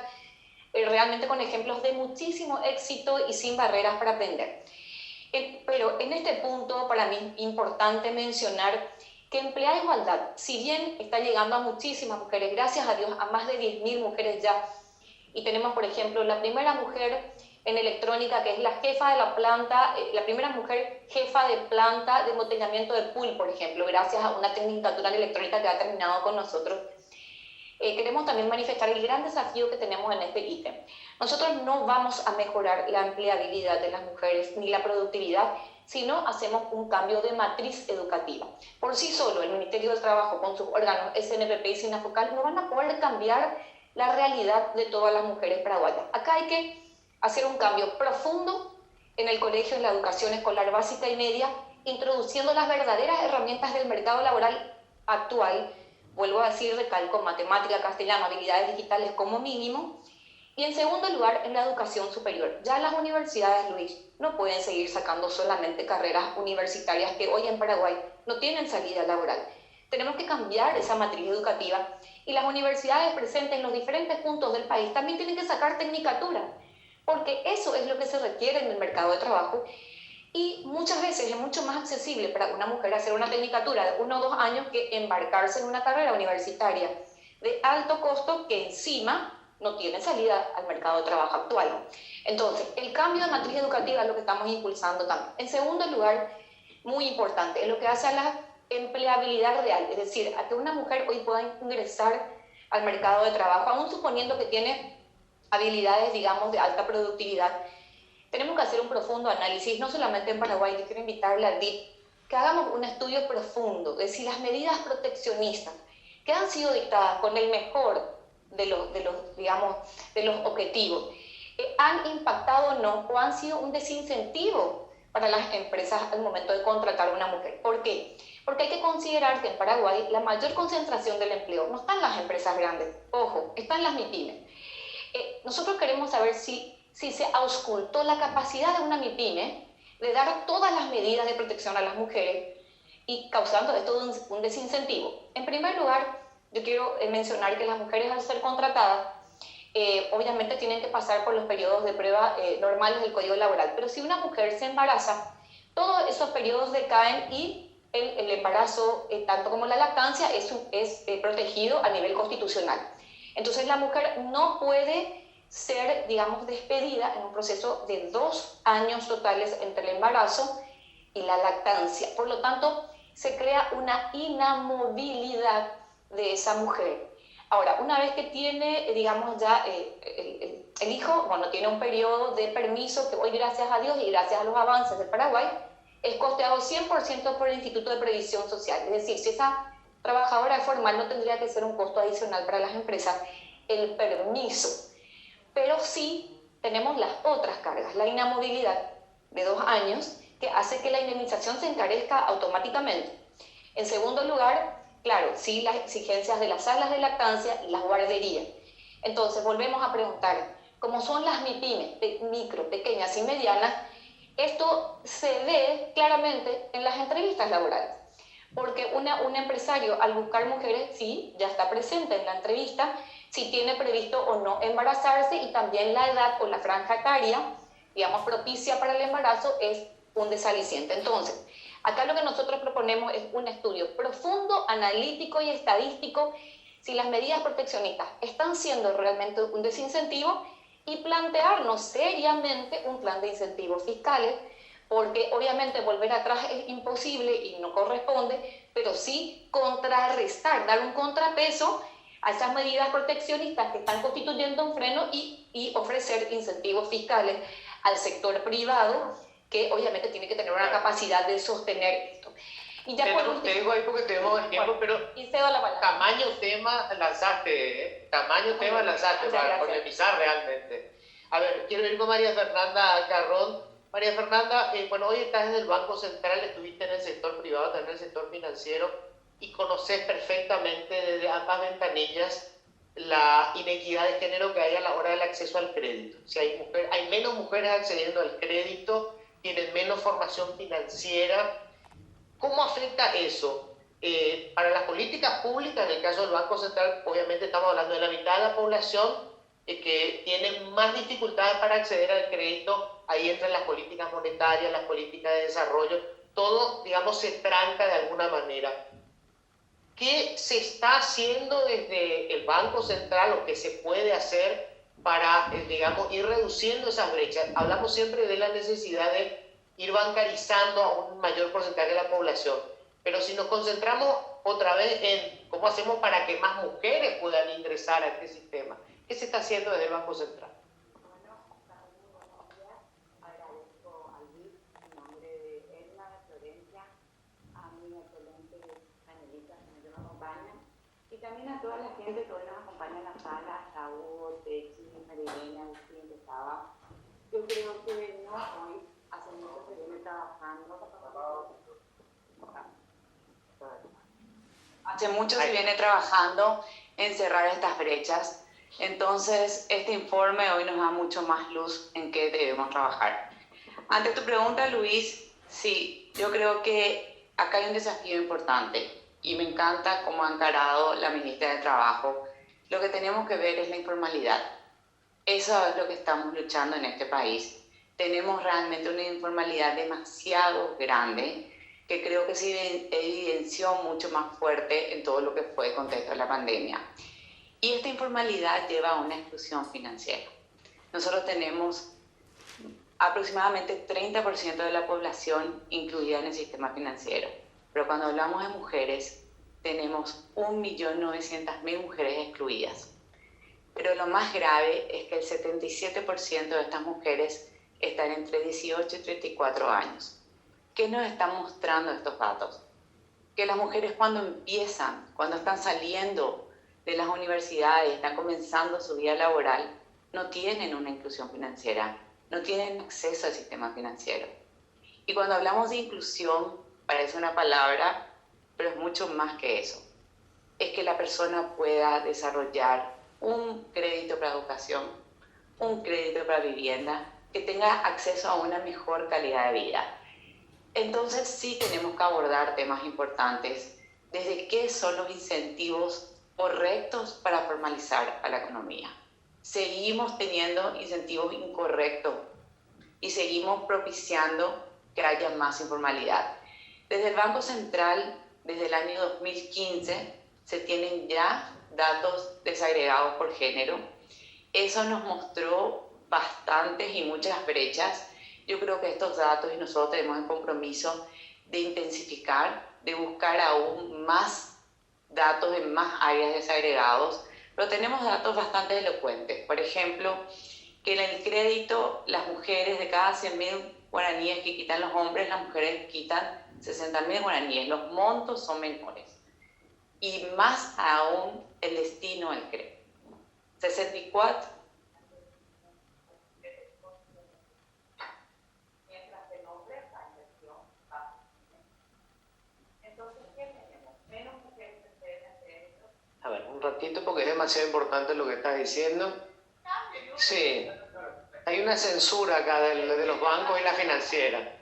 realmente con ejemplos de muchísimo éxito y sin barreras para aprender. Pero en este punto para mí es importante mencionar que Emplea Igualdad, si bien está llegando a muchísimas mujeres, gracias a Dios, a más de 10.000 mujeres ya, y tenemos, por ejemplo, la primera mujer en electrónica, que es la jefa de la planta, la primera mujer jefa de planta de embotellamiento de pool, por ejemplo, gracias a una tecnicatura en electrónica que ha terminado con nosotros. Queremos también manifestar el gran desafío que tenemos en este ítem. Nosotros no vamos a mejorar la empleabilidad de las mujeres ni la productividad si no hacemos un cambio de matriz educativa. Por sí solo, el Ministerio del Trabajo con sus órganos SNPP y SINAFOCAL no van a poder cambiar la realidad de todas las mujeres paraguayas. Acá hay que hacer un cambio profundo en el colegio, en la educación escolar básica y media, introduciendo las verdaderas herramientas del mercado laboral actual. Vuelvo a decir, recalco, matemática, castellano, habilidades digitales como mínimo. Y en segundo lugar, en la educación superior. Ya las universidades, Luis, no pueden seguir sacando solamente carreras universitarias que hoy en Paraguay no tienen salida laboral. Tenemos que cambiar esa matriz educativa y las universidades presentes en los diferentes puntos del país también tienen que sacar tecnicatura, porque eso es lo que se requiere en el mercado de trabajo y muchas veces es mucho más accesible para una mujer hacer una tecnicatura de 1 o 2 años que embarcarse en una carrera universitaria de alto costo que encima no tiene salida al mercado de trabajo actual. Entonces, el cambio de matriz educativa es lo que estamos impulsando también. En segundo lugar, muy importante, es lo que hace a la empleabilidad real, es decir, a que una mujer hoy pueda ingresar al mercado de trabajo, aún suponiendo que tiene habilidades, digamos, de alta productividad. Tenemos que hacer un profundo análisis, no solamente en Paraguay. Yo quiero invitarle al DIP que hagamos un estudio profundo de si las medidas proteccionistas que han sido dictadas con el mejor de los objetivos han impactado o no, o han sido un desincentivo para las empresas al momento de contratar a una mujer. ¿Por qué? Porque hay que considerar que en Paraguay la mayor concentración del empleo no está en las empresas grandes, ojo, está en las MIPYMES. Nosotros queremos saber si se auscultó la capacidad de una MIPYME de dar todas las medidas de protección a las mujeres y causando esto un desincentivo. En primer lugar, yo quiero mencionar que las mujeres al ser contratadas, obviamente tienen que pasar por los periodos de prueba normales del Código Laboral, pero si una mujer se embaraza, todos esos periodos decaen y el embarazo, tanto como la lactancia, es protegido a nivel constitucional. Entonces la mujer no puede ser, digamos, despedida en un proceso de 2 años totales entre el embarazo y la lactancia. Por lo tanto, se crea una inamovilidad de esa mujer. Ahora, una vez que tiene, digamos, ya el hijo, bueno, tiene un periodo de permiso que hoy, gracias a Dios y gracias a los avances de Paraguay, es costeado 100% por el Instituto de Previsión Social. Es decir, si esa trabajadora formal no tendría que ser un costo adicional para las empresas el permiso. Pero sí tenemos las otras cargas, la inamovilidad de 2 años, que hace que la indemnización se encarezca automáticamente. En segundo lugar, claro, sí, las exigencias de las salas de lactancia y las guarderías. Entonces, volvemos a preguntar, ¿cómo son las MIPYMES, micro, pequeñas y medianas? Esto se ve claramente en las entrevistas laborales, porque un empresario al buscar mujeres, sí, ya está presente en la entrevista, si tiene previsto o no embarazarse, y también la edad o la franja etaria, digamos, propicia para el embarazo es un desaliciente. Entonces, acá lo que nosotros proponemos es un estudio profundo, analítico y estadístico, si las medidas proteccionistas están siendo realmente un desincentivo, y plantearnos seriamente un plan de incentivos fiscales, porque obviamente volver atrás es imposible y no corresponde, pero sí contrarrestar, dar un contrapeso a esas medidas proteccionistas que están constituyendo un freno y ofrecer incentivos fiscales al sector privado, que obviamente tiene que tener una capacidad de sostener esto. Y ya te digo ahí porque tenemos el tiempo, pero y cedo la palabra. Tamaño tema lanzaste, tamaño tema lanzaste para polemizar realmente. A ver, quiero ir con María Fernanda Carrón. María Fernanda, bueno, hoy estás en el Banco Central, estuviste en el sector privado, también en el sector financiero, y conoces perfectamente desde ambas ventanillas la inequidad de género que hay a la hora del acceso al crédito. Si hay menos mujeres accediendo al crédito, tienen menos formación financiera. ¿Cómo afecta eso? Para las políticas públicas, en el caso del Banco Central, obviamente estamos hablando de la mitad de la población que tiene más dificultades para acceder al crédito. Ahí entran las políticas monetarias, las políticas de desarrollo, todo, digamos, se tranca de alguna manera. ¿Qué se está haciendo desde el Banco Central o qué se puede hacer para, digamos, ir reduciendo esas brechas? Hablamos siempre de la necesidad de ir bancarizando a un mayor porcentaje de la población, pero si nos concentramos otra vez en cómo hacemos para que más mujeres puedan ingresar a este sistema, ¿qué se está haciendo desde el Banco Central? Bueno, buenos días. Agradezco al BID en nombre de Edna, de Florencia, a mis excelentes panelistas que me acompañan, y también a toda la gente que hoy nos acompaña en la sala, a Hugo, Techi, Marilena, Agustín, que estaba. Yo creo que no hoy, hace mucho se viene trabajando. Hace mucho se viene trabajando en cerrar estas brechas. Entonces, este informe hoy nos da mucho más luz en qué debemos trabajar. Ante tu pregunta, Luis, sí, yo creo que acá hay un desafío importante y me encanta cómo ha encarado la ministra de Trabajo. Lo que tenemos que ver es la informalidad. Eso es lo que estamos luchando en este país. Tenemos realmente una informalidad demasiado grande que creo que se evidenció mucho más fuerte en todo lo que fue el contexto de la pandemia. Y esta informalidad lleva a una exclusión financiera. Nosotros tenemos aproximadamente 30% de la población incluida en el sistema financiero. Pero cuando hablamos de mujeres, tenemos 1.900.000 mujeres excluidas. Pero lo más grave es que el 77% de estas mujeres están entre 18 y 34 años. ¿Qué nos están mostrando estos datos? Que las mujeres cuando están saliendo de las universidades, están comenzando su vida laboral, no tienen una inclusión financiera, no tienen acceso al sistema financiero. Y cuando hablamos de inclusión, parece una palabra, pero es mucho más que eso. Es que la persona pueda desarrollar un crédito para educación, un crédito para vivienda, que tenga acceso a una mejor calidad de vida. Entonces sí tenemos que abordar temas importantes, desde qué son los incentivos correctos para formalizar a la economía. Seguimos teniendo incentivos incorrectos y seguimos propiciando que haya más informalidad. Desde el Banco Central, desde el año 2015, se tienen ya datos desagregados por género. Eso nos mostró bastantes y muchas brechas. Yo creo que estos datos, y nosotros tenemos el compromiso de intensificar, de buscar aún más datos en más áreas desagregados, pero tenemos datos bastante elocuentes. Por ejemplo, que en el crédito las mujeres, de cada 100.000 guaraníes que quitan los hombres, las mujeres quitan 60.000 guaraníes. Los montos son menores. Y más aún el destino del crédito. 64. Mientras el hombre la inversión va. Entonces, ¿qué tenemos? Menos mujeres que acceden al crédito. A ver, un ratito porque es demasiado importante lo que estás diciendo. Sí, hay una censura acá de los bancos y la financiera.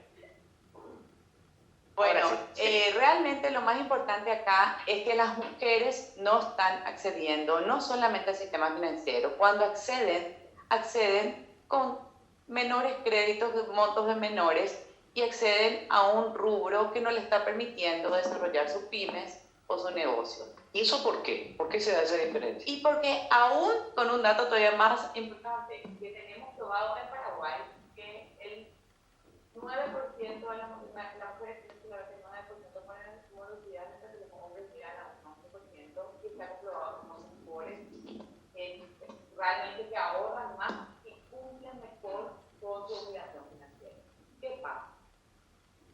Bueno, sí. Realmente lo más importante acá es que las mujeres no están accediendo no solamente al sistema financiero. Cuando acceden con menores créditos, montos de menores, y acceden a un rubro que no les está permitiendo desarrollar sus pymes o su negocio. ¿Y eso por qué? ¿Por qué se da esa diferencia? Y porque aún con un dato todavía más importante que tenemos probado en Paraguay, que el 9% de las mujeres realmente que ahorran más y cumplen mejor con su obligación financiera. ¿Qué pasa?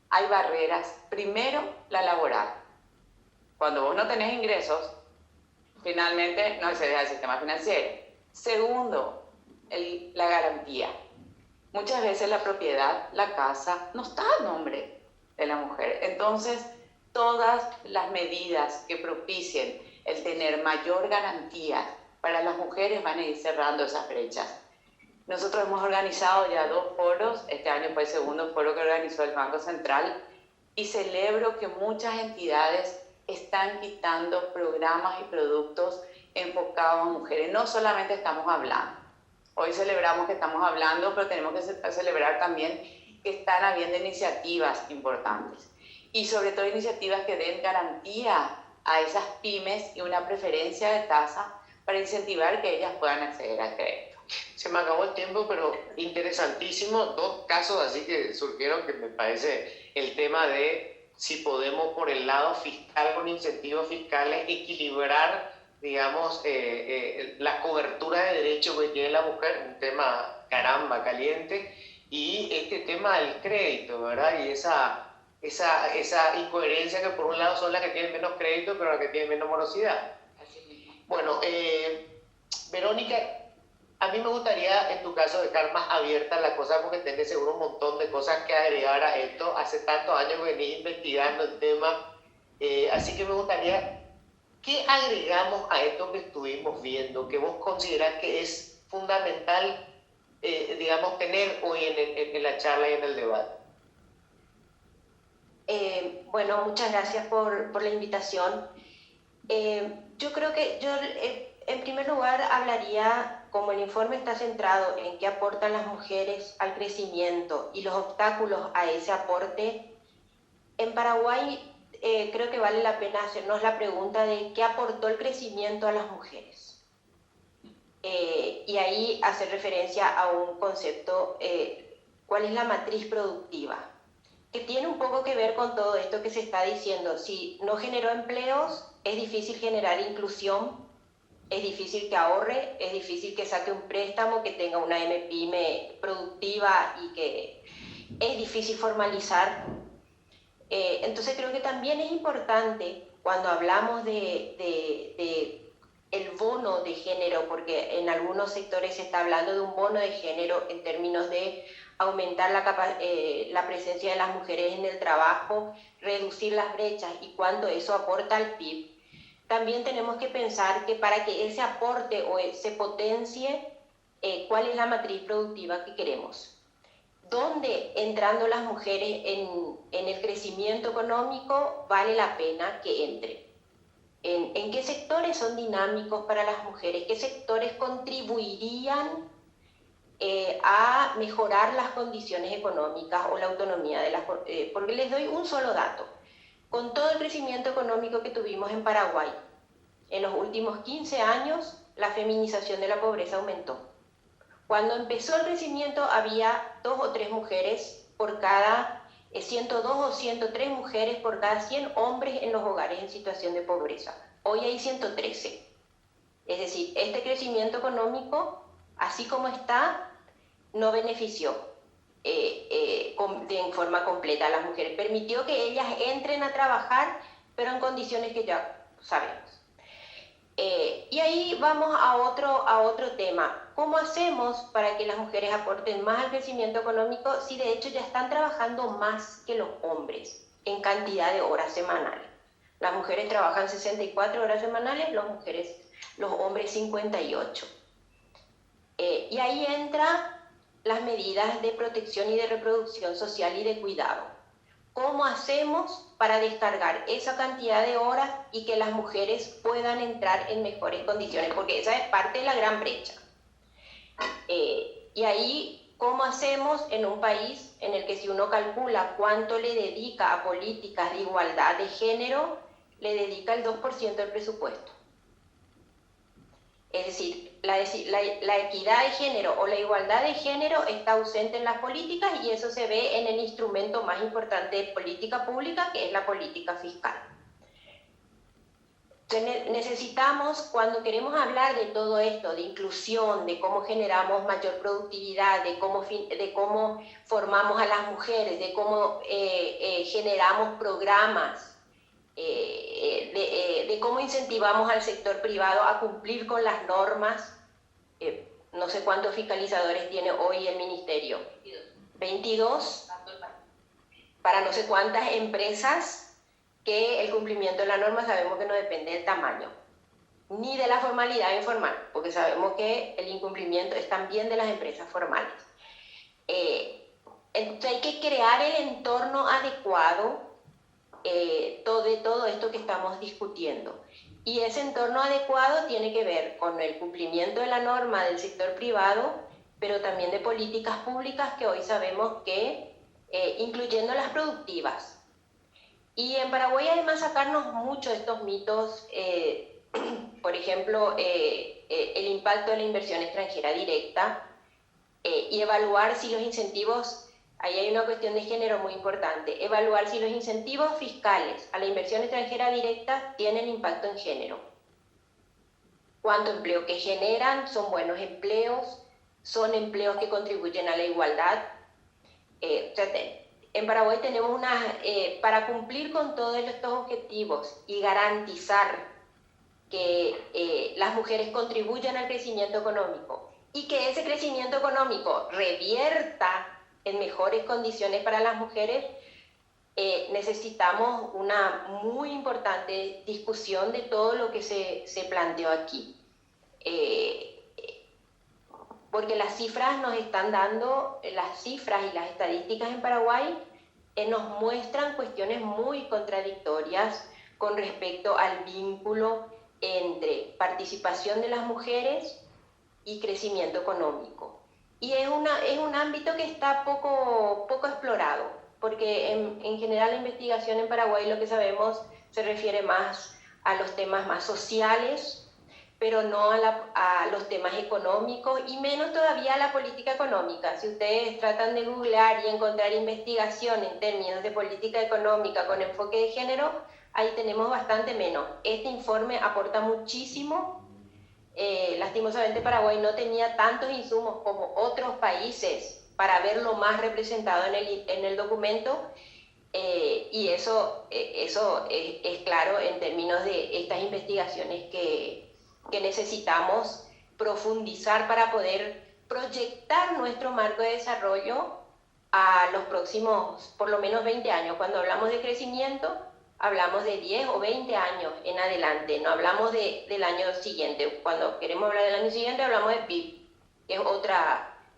Hay barreras. Primero, la laboral. Cuando vos no tenés ingresos, finalmente no accedes al sistema financiero. Segundo, la garantía. Muchas veces la propiedad, la casa, no está a nombre de la mujer. Entonces, todas las medidas que propicien el tener mayor garantía para las mujeres van a ir cerrando esas brechas. Nosotros hemos organizado ya 2 foros, este año fue el segundo foro que organizó el Banco Central, y celebro que muchas entidades están quitando programas y productos enfocados a mujeres. No solamente estamos hablando, hoy celebramos que estamos hablando, pero tenemos que celebrar también que están habiendo iniciativas importantes, y sobre todo iniciativas que den garantía a esas pymes y una preferencia de tasa para incentivar que ellas puedan acceder al crédito. Se me acabó el tiempo, pero interesantísimo. 2 casos así que surgieron que me parece el tema de si podemos por el lado fiscal, con incentivos fiscales, equilibrar, digamos, la cobertura de derechos que tiene la mujer, un tema caramba caliente, y este tema del crédito, ¿verdad? Y esa incoherencia que por un lado son las que tienen menos crédito, pero las que tienen menos morosidad. Bueno, Verónica, a mí me gustaría en tu caso dejar más abierta la cosa porque tenés seguro un montón de cosas que agregar a esto. Hace tantos años que venís investigando el tema, así que me gustaría, ¿qué agregamos a esto que estuvimos viendo, que vos considerás que es fundamental, digamos, tener hoy en la charla y en el debate? Bueno, muchas gracias por la invitación. Yo creo que yo en primer lugar hablaría, como el informe está centrado en qué aportan las mujeres al crecimiento y los obstáculos a ese aporte, en Paraguay creo que vale la pena hacernos la pregunta de qué aportó el crecimiento a las mujeres. Y ahí hacer referencia a un concepto, ¿cuál es la matriz productiva? Que tiene un poco que ver con todo esto que se está diciendo. Si no generó empleos, es difícil generar inclusión, es difícil que ahorre, es difícil que saque un préstamo, que tenga una MPYME productiva y que es difícil formalizar. Entonces creo que también es importante cuando hablamos de el bono de género, porque en algunos sectores se está hablando de un bono de género en términos de aumentar la presencia de las mujeres en el trabajo, reducir las brechas y cuánto eso aporta al PIB. También tenemos que pensar que para que ese aporte o se potencie, ¿cuál es la matriz productiva que queremos? donde entrando las mujeres en el crecimiento económico vale la pena que entren. En qué sectores son dinámicos para las mujeres, qué sectores contribuirían a mejorar las condiciones económicas o la autonomía de las... porque les doy un solo dato. Con todo el crecimiento económico que tuvimos en Paraguay, en los últimos 15 años, la feminización de la pobreza aumentó. Cuando empezó el crecimiento había 2 o 3 mujeres por cada... 102 o 103 mujeres por cada 100 hombres en los hogares en situación de pobreza. Hoy hay 113. Es decir, este crecimiento económico, así como está, no benefició en forma completa a las mujeres. Permitió que ellas entren a trabajar, pero en condiciones que ya sabemos. Y ahí vamos a otro tema. ¿Cómo hacemos para que las mujeres aporten más al crecimiento económico si de hecho ya están trabajando más que los hombres en cantidad de horas semanales? Las mujeres trabajan 64 horas semanales, los hombres 58. Y ahí entran las medidas de protección y de reproducción social y de cuidado. ¿Cómo hacemos para descargar esa cantidad de horas y que las mujeres puedan entrar en mejores condiciones? Porque esa es parte de la gran brecha. Y ahí, ¿cómo hacemos en un país en el que si uno calcula cuánto le dedica a políticas de igualdad de género, le dedica el 2% del presupuesto? Es decir, la equidad de género o la igualdad de género está ausente en las políticas y eso se ve en el instrumento más importante de política pública, que es la política fiscal. Necesitamos, cuando queremos hablar de todo esto, de inclusión, de cómo generamos mayor productividad, de cómo formamos a las mujeres, de cómo generamos programas, de cómo incentivamos al sector privado a cumplir con las normas. No sé cuántos fiscalizadores tiene hoy el ministerio. 22 para no sé cuántas empresas, que el cumplimiento de la norma sabemos que no depende del tamaño, ni de la formalidad informal, porque sabemos que el incumplimiento es también de las empresas formales. Entonces hay que crear el entorno adecuado de todo esto que estamos discutiendo. Y ese entorno adecuado tiene que ver con el cumplimiento de la norma del sector privado, pero también de políticas públicas que hoy sabemos que, incluyendo las productivas. Y en Paraguay además sacarnos mucho de estos mitos, por ejemplo, el impacto de la inversión extranjera directa, y evaluar si los incentivos, ahí hay una cuestión de género muy importante, evaluar si los incentivos fiscales a la inversión extranjera directa tienen impacto en género. ¿Cuánto empleo que generan? ¿Son buenos empleos? ¿Son empleos que contribuyen a la igualdad? En Paraguay tenemos para cumplir con todos estos objetivos y garantizar que las mujeres contribuyan al crecimiento económico y que ese crecimiento económico revierta en mejores condiciones para las mujeres, necesitamos una muy importante discusión de todo lo que se planteó aquí. Porque las cifras nos están dando, las cifras y las estadísticas en Paraguay nos muestran cuestiones muy contradictorias con respecto al vínculo entre participación de las mujeres y crecimiento económico. Y es un ámbito que está poco explorado, porque en general la investigación en Paraguay, lo que sabemos, se refiere más a los temas más sociales, pero no a los temas económicos y menos todavía a la política económica. Si ustedes tratan de googlear y encontrar investigación en términos de política económica con enfoque de género, ahí tenemos bastante menos. Este informe aporta muchísimo. Lastimosamente Paraguay no tenía tantos insumos como otros países para verlo más representado en el documento, y eso es claro en términos de estas investigaciones que necesitamos profundizar para poder proyectar nuestro marco de desarrollo a los próximos, por lo menos 20 años. Cuando hablamos de crecimiento, hablamos de 10 o 20 años en adelante, no hablamos del año siguiente. Cuando queremos hablar del año siguiente, hablamos de PIB, que es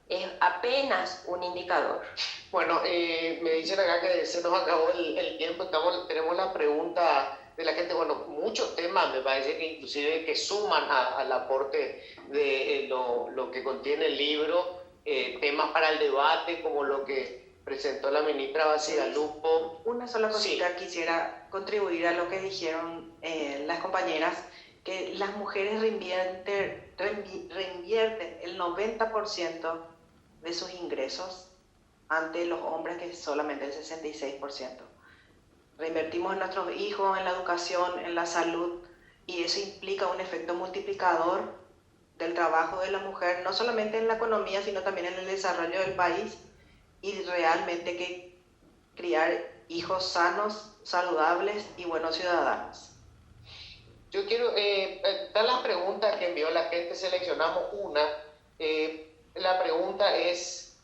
es apenas un indicador. Bueno, me dicen acá que se nos acabó el tiempo, tenemos la pregunta de la gente, bueno, muchos temas me parece que inclusive que suman al aporte de lo que contiene el libro, temas para el debate como lo que presentó la ministra Bacigalupo. Una sola cosita, quisiera contribuir a lo que dijeron las compañeras, que las mujeres reinvierten el 90% de sus ingresos ante los hombres, que es solamente el 66%. Reinvertimos en nuestros hijos, en la educación, en la salud, y eso implica un efecto multiplicador del trabajo de la mujer, no solamente en la economía, sino también en el desarrollo del país, y realmente que criar hijos sanos, saludables y buenos ciudadanos. Yo quiero, dar las preguntas que envió la gente, seleccionamos una. La pregunta es,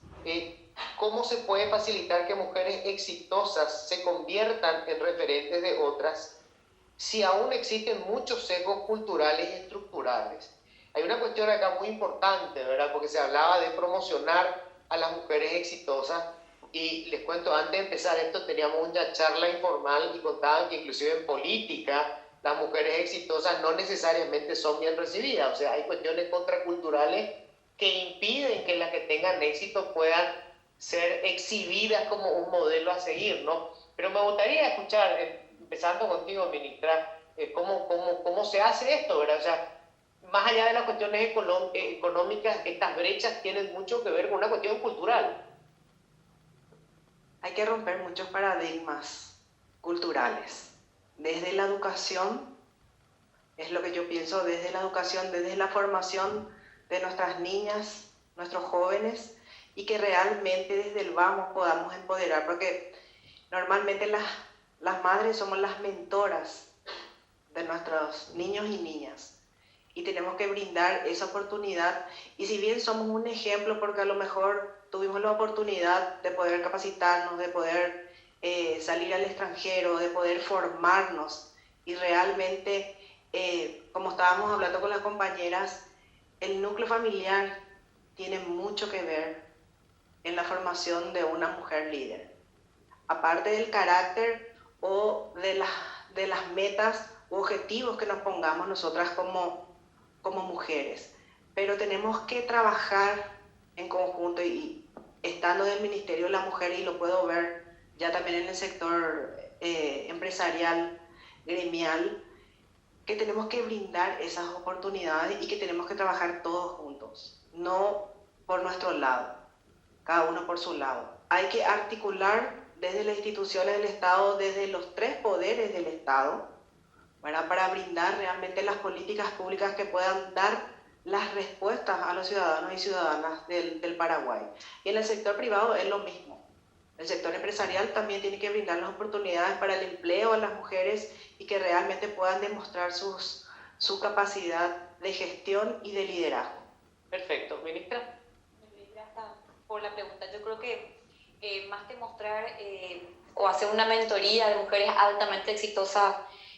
¿cómo se puede facilitar que mujeres exitosas se conviertan en referentes de otras si aún existen muchos sesgos culturales y estructurales? Hay una cuestión acá muy importante, ¿verdad? Porque se hablaba de promocionar a las mujeres exitosas, y les cuento, antes de empezar esto teníamos una charla informal y contaban que inclusive en política las mujeres exitosas no necesariamente son bien recibidas. O sea, hay cuestiones contraculturales que impiden que las que tengan éxito puedan ser exhibidas como un modelo a seguir, ¿no? Pero me gustaría escuchar, empezando contigo, ministra, cómo se hace esto, ¿verdad? O sea, más allá de las cuestiones económicas, estas brechas tienen mucho que ver con una cuestión cultural. Hay que romper muchos paradigmas culturales. Desde la educación, es lo que yo pienso, desde la educación, desde la formación de nuestras niñas, nuestros jóvenes, y que realmente desde el vamos podamos empoderar, porque normalmente las madres somos las mentoras de nuestros niños y niñas, y tenemos que brindar esa oportunidad. Y si bien somos un ejemplo, porque a lo mejor tuvimos la oportunidad de poder capacitarnos, de poder salir al extranjero, de poder formarnos, y realmente, como estábamos hablando con las compañeras, el núcleo familiar tiene mucho que ver en la formación de una mujer líder. Aparte del carácter o de las metas u objetivos que nos pongamos nosotras como mujeres. Pero tenemos que trabajar en conjunto, y estando en el Ministerio de la Mujer, y lo puedo ver ya también en el sector empresarial, gremial, que tenemos que brindar esas oportunidades y que tenemos que trabajar todos juntos, no por nuestro lado, cada uno por su lado. Hay que articular desde las instituciones del Estado, desde los 3 poderes del Estado, ¿verdad? Para brindar realmente las políticas públicas que puedan dar las respuestas a los ciudadanos y ciudadanas del Paraguay. Y en el sector privado es lo mismo. El sector empresarial también tiene que brindar las oportunidades para el empleo a las mujeres, y que realmente puedan demostrar su capacidad de gestión y de liderazgo. Perfecto. Ministra. Por la pregunta, yo creo que más que mostrar o hacer una mentoría de mujeres altamente exitosas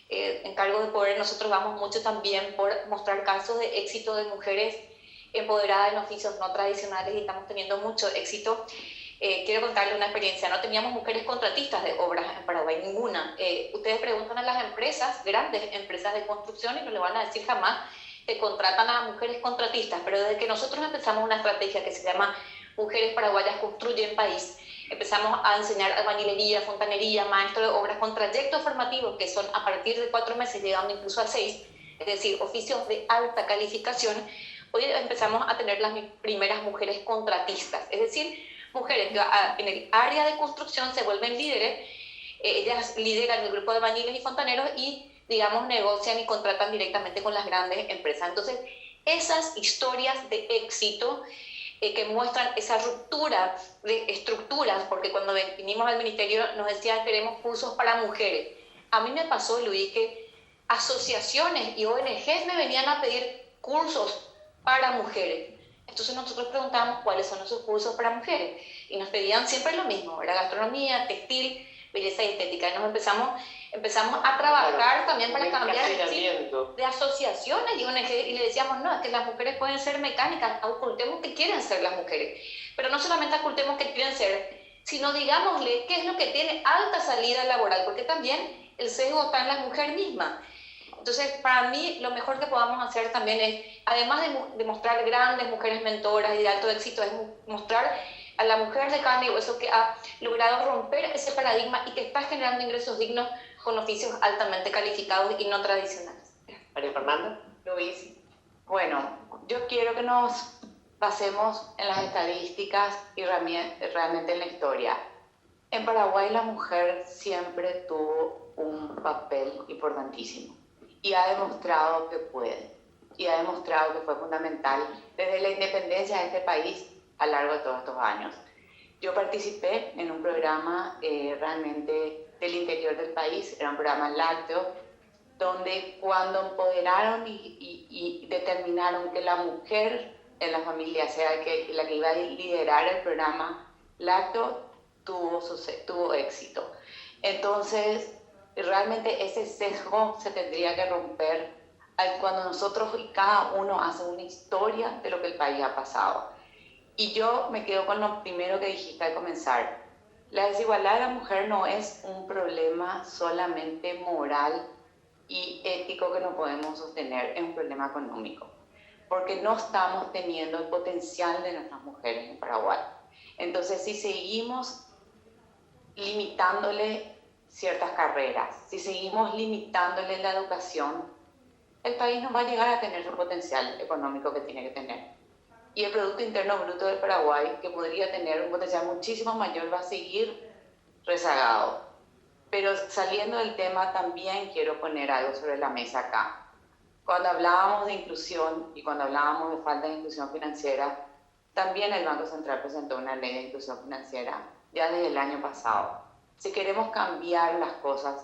en cargos de poder, nosotros vamos mucho también por mostrar casos de éxito de mujeres empoderadas en oficios no tradicionales, y estamos teniendo mucho éxito. Quiero contarle una experiencia. No teníamos mujeres contratistas de obras en Paraguay, ninguna. Ustedes preguntan a las empresas, grandes empresas de construcción, y no le van a decir jamás que contratan a mujeres contratistas. Pero desde que nosotros empezamos una estrategia que se llama Mujeres Paraguayas Construyen País, empezamos a enseñar albañilería, fontanería, maestro de obras con trayectos formativos que son a partir de 4 meses, llegando incluso a 6, es decir, oficios de alta calificación. Hoy empezamos a tener las primeras mujeres contratistas, es decir, mujeres que en el área de construcción se vuelven líderes. Ellas lideran el grupo de albañiles y fontaneros y, digamos, negocian y contratan directamente con las grandes empresas. Entonces, esas historias de éxito que muestran esa ruptura de estructuras, porque cuando vinimos al ministerio nos decían queremos cursos para mujeres. A mí me pasó, Luis, que asociaciones y ONGs me venían a pedir cursos para mujeres. Entonces nosotros preguntábamos cuáles son esos cursos para mujeres, y nos pedían siempre lo mismo, era gastronomía, textil, belleza y estética. Y nos empezamos a trabajar también para cambiar el chip de asociaciones y ONG, y le decíamos, no, es que las mujeres pueden ser mecánicas, ocultemos que quieren ser las mujeres, pero no solamente ocultemos que quieren ser, sino digámosle qué es lo que tiene alta salida laboral, porque también el sesgo está en la mujer misma. Entonces, para mí, lo mejor que podamos hacer también es, además de mostrar grandes mujeres mentoras y de alto éxito, es mostrar a la mujer de carne y hueso que ha logrado romper ese paradigma y que está generando ingresos dignos con oficios altamente calificados y no tradicionales. María Fernanda. Luis, bueno, yo quiero que nos basemos en las estadísticas y realmente en la historia. En Paraguay la mujer siempre tuvo un papel importantísimo y ha demostrado que puede, y ha demostrado que fue fundamental desde la independencia de este país a lo largo de todos estos años. Yo participé en un programa realmente del interior del país, era un programa lácteo, donde cuando empoderaron y determinaron que la mujer en la familia sea la que iba a liderar el programa lácteo, tuvo éxito. Entonces, realmente ese sesgo se tendría que romper cuando nosotros y cada uno hace una historia de lo que el país ha pasado. Y yo me quedo con lo primero que dijiste al comenzar. La desigualdad de la mujer no es un problema solamente moral y ético que no podemos sostener, es un problema económico, porque no estamos teniendo el potencial de nuestras mujeres en Paraguay. Entonces, si seguimos limitándole ciertas carreras, si seguimos limitándole la educación, el país no va a llegar a tener el potencial económico que tiene que tener. Y el Producto Interno Bruto de Paraguay, que podría tener un potencial muchísimo mayor, va a seguir rezagado. Pero saliendo del tema, también quiero poner algo sobre la mesa acá. Cuando hablábamos de inclusión y cuando hablábamos de falta de inclusión financiera, también el Banco Central presentó una ley de inclusión financiera ya desde el año pasado. Si queremos cambiar las cosas,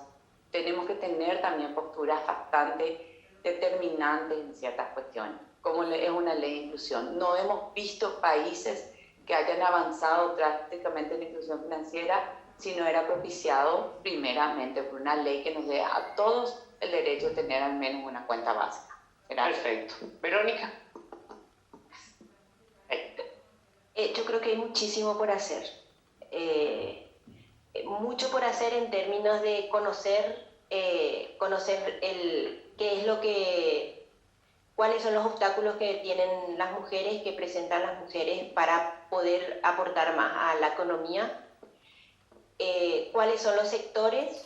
tenemos que tener también posturas bastante determinantes en ciertas cuestiones, como es una ley de inclusión. No hemos visto países que hayan avanzado drásticamente en la inclusión financiera si no era propiciado primeramente por una ley que nos dé a todos el derecho de tener al menos una cuenta básica. Gracias. Perfecto. Verónica. Yo creo que hay muchísimo por hacer. Mucho por hacer en términos de conocer cuáles son los obstáculos que tienen las mujeres, que presentan las mujeres para poder aportar más a la economía, cuáles son los sectores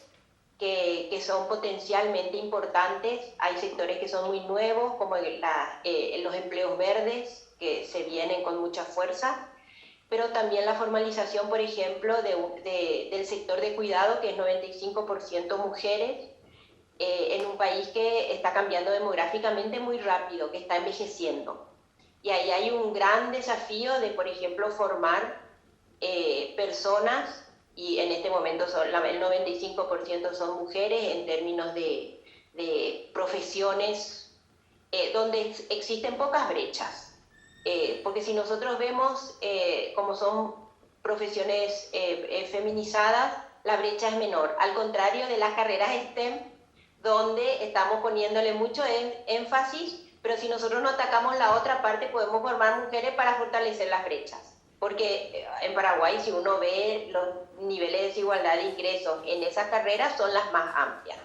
que son potencialmente importantes. Hay sectores que son muy nuevos, como los empleos verdes, que se vienen con mucha fuerza, pero también la formalización, por ejemplo, del sector de cuidado, que es 95% mujeres, en un país que está cambiando demográficamente muy rápido, que está envejeciendo. Y ahí hay un gran desafío de, por ejemplo, formar personas, y en este momento el 95% son mujeres en términos de profesiones donde existen pocas brechas. Porque si nosotros vemos como son profesiones feminizadas, la brecha es menor, al contrario de las carreras STEM, donde estamos poniéndole mucho énfasis, pero si nosotros no atacamos la otra parte, podemos formar mujeres para fortalecer las brechas. Porque en Paraguay, si uno ve los niveles de desigualdad de ingresos en esas carreras, son las más amplias.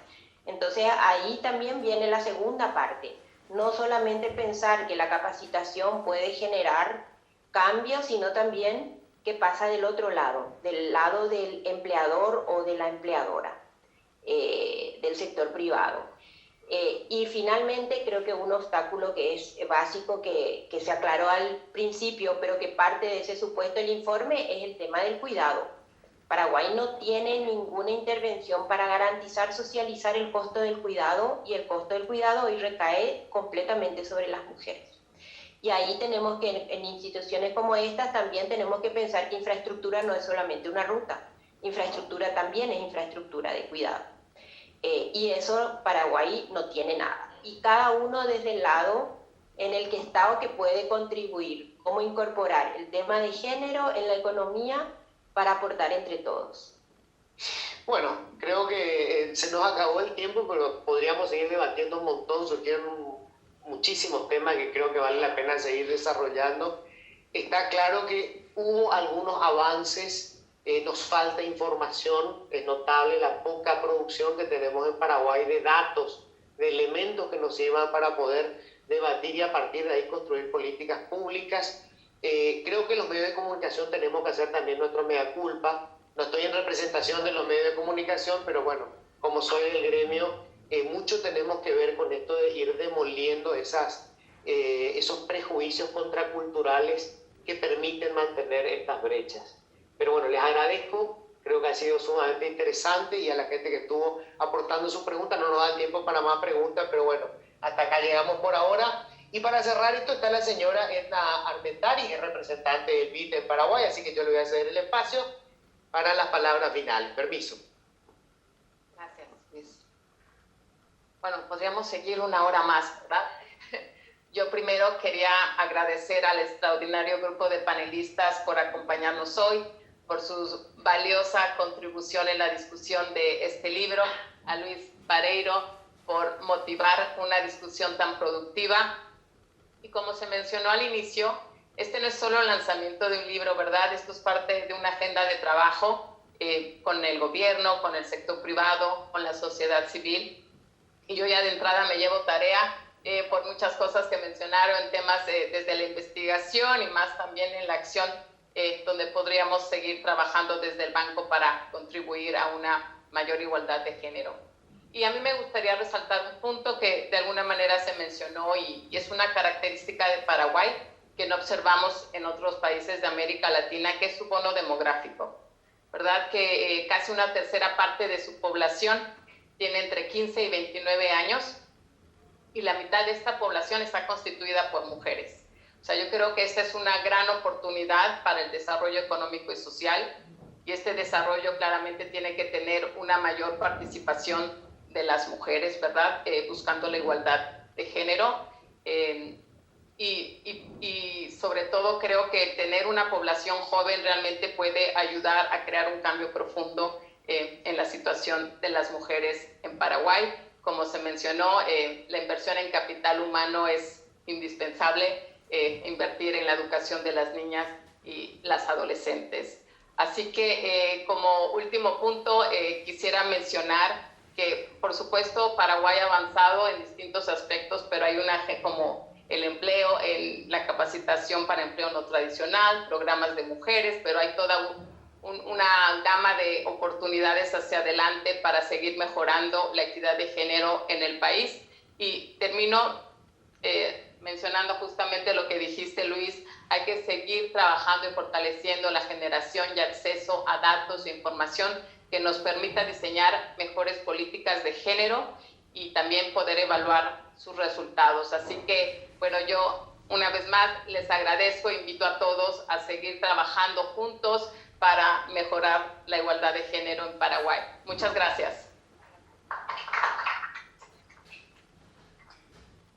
Entonces ahí también viene la segunda parte. No solamente pensar que la capacitación puede generar cambios, sino también qué pasa del otro lado, del lado del empleador o de la empleadora, del sector privado. Y finalmente creo que un obstáculo que es básico, que se aclaró al principio, pero que parte de ese supuesto el informe, es el tema del cuidado. Paraguay no tiene ninguna intervención para garantizar socializar el costo del cuidado, y el costo del cuidado hoy recae completamente sobre las mujeres. Y ahí tenemos que, en instituciones como estas, también tenemos que pensar que infraestructura no es solamente una ruta, infraestructura también es infraestructura de cuidado. Y eso Paraguay no tiene nada. Y cada uno desde el lado en el que está o que puede contribuir, cómo incorporar el tema de género en la economía para aportar entre todos. Bueno, creo que se nos acabó el tiempo, pero podríamos seguir debatiendo un montón, surgieron muchísimos temas que creo que vale la pena seguir desarrollando. Está claro que hubo algunos avances, nos falta información, es notable la poca producción que tenemos en Paraguay de datos, de elementos que nos sirvan para poder debatir y a partir de ahí construir políticas públicas. Creo que los medios de comunicación tenemos que hacer también nuestra mea culpa. No estoy en representación de los medios de comunicación, pero bueno, como soy del gremio, mucho tenemos que ver con esto de ir demoliendo esos prejuicios contraculturales que permiten mantener estas brechas. Pero bueno, les agradezco, creo que ha sido sumamente interesante y a la gente que estuvo aportando sus preguntas, no nos da tiempo para más preguntas, pero bueno, hasta acá llegamos por ahora. Y para cerrar esto está la señora Edna Armentari, que es representante del BID en Paraguay, así que yo le voy a ceder el espacio para las palabras finales. Permiso. Gracias, Luis. Bueno, podríamos seguir una hora más, ¿verdad? Yo primero quería agradecer al extraordinario grupo de panelistas por acompañarnos hoy, por su valiosa contribución en la discusión de este libro, a Luis Vareiro por motivar una discusión tan productiva. Y como se mencionó al inicio, este no es solo el lanzamiento de un libro, ¿verdad? Esto es parte de una agenda de trabajo con el gobierno, con el sector privado, con la sociedad civil. Y yo ya de entrada me llevo tarea por muchas cosas que mencionaron en temas desde la investigación y más también en la acción donde podríamos seguir trabajando desde el banco para contribuir a una mayor igualdad de género. Y a mí me gustaría resaltar un punto que de alguna manera se mencionó y es una característica de Paraguay que no observamos en otros países de América Latina, que es su bono demográfico, ¿verdad? Que casi una tercera parte de su población tiene entre 15 y 29 años y la mitad de esta población está constituida por mujeres. O sea, yo creo que esta es una gran oportunidad para el desarrollo económico y social y este desarrollo claramente tiene que tener una mayor participación de las mujeres, ¿verdad? Buscando la igualdad de género. Y sobre todo creo que tener una población joven realmente puede ayudar a crear un cambio profundo en la situación de las mujeres en Paraguay. Como se mencionó, la inversión en capital humano es indispensable, invertir en la educación de las niñas y las adolescentes. Así que como último punto quisiera mencionar que por supuesto Paraguay ha avanzado en distintos aspectos, pero hay como el empleo, la capacitación para empleo no tradicional, programas de mujeres, pero hay toda una gama de oportunidades hacia adelante para seguir mejorando la equidad de género en el país. Y termino mencionando justamente lo que dijiste, Luis, hay que seguir trabajando y fortaleciendo la generación y acceso a datos e información que nos permita diseñar mejores políticas de género y también poder evaluar sus resultados. Así que, bueno, yo una vez más les agradezco, invito a todos a seguir trabajando juntos para mejorar la igualdad de género en Paraguay. Muchas gracias.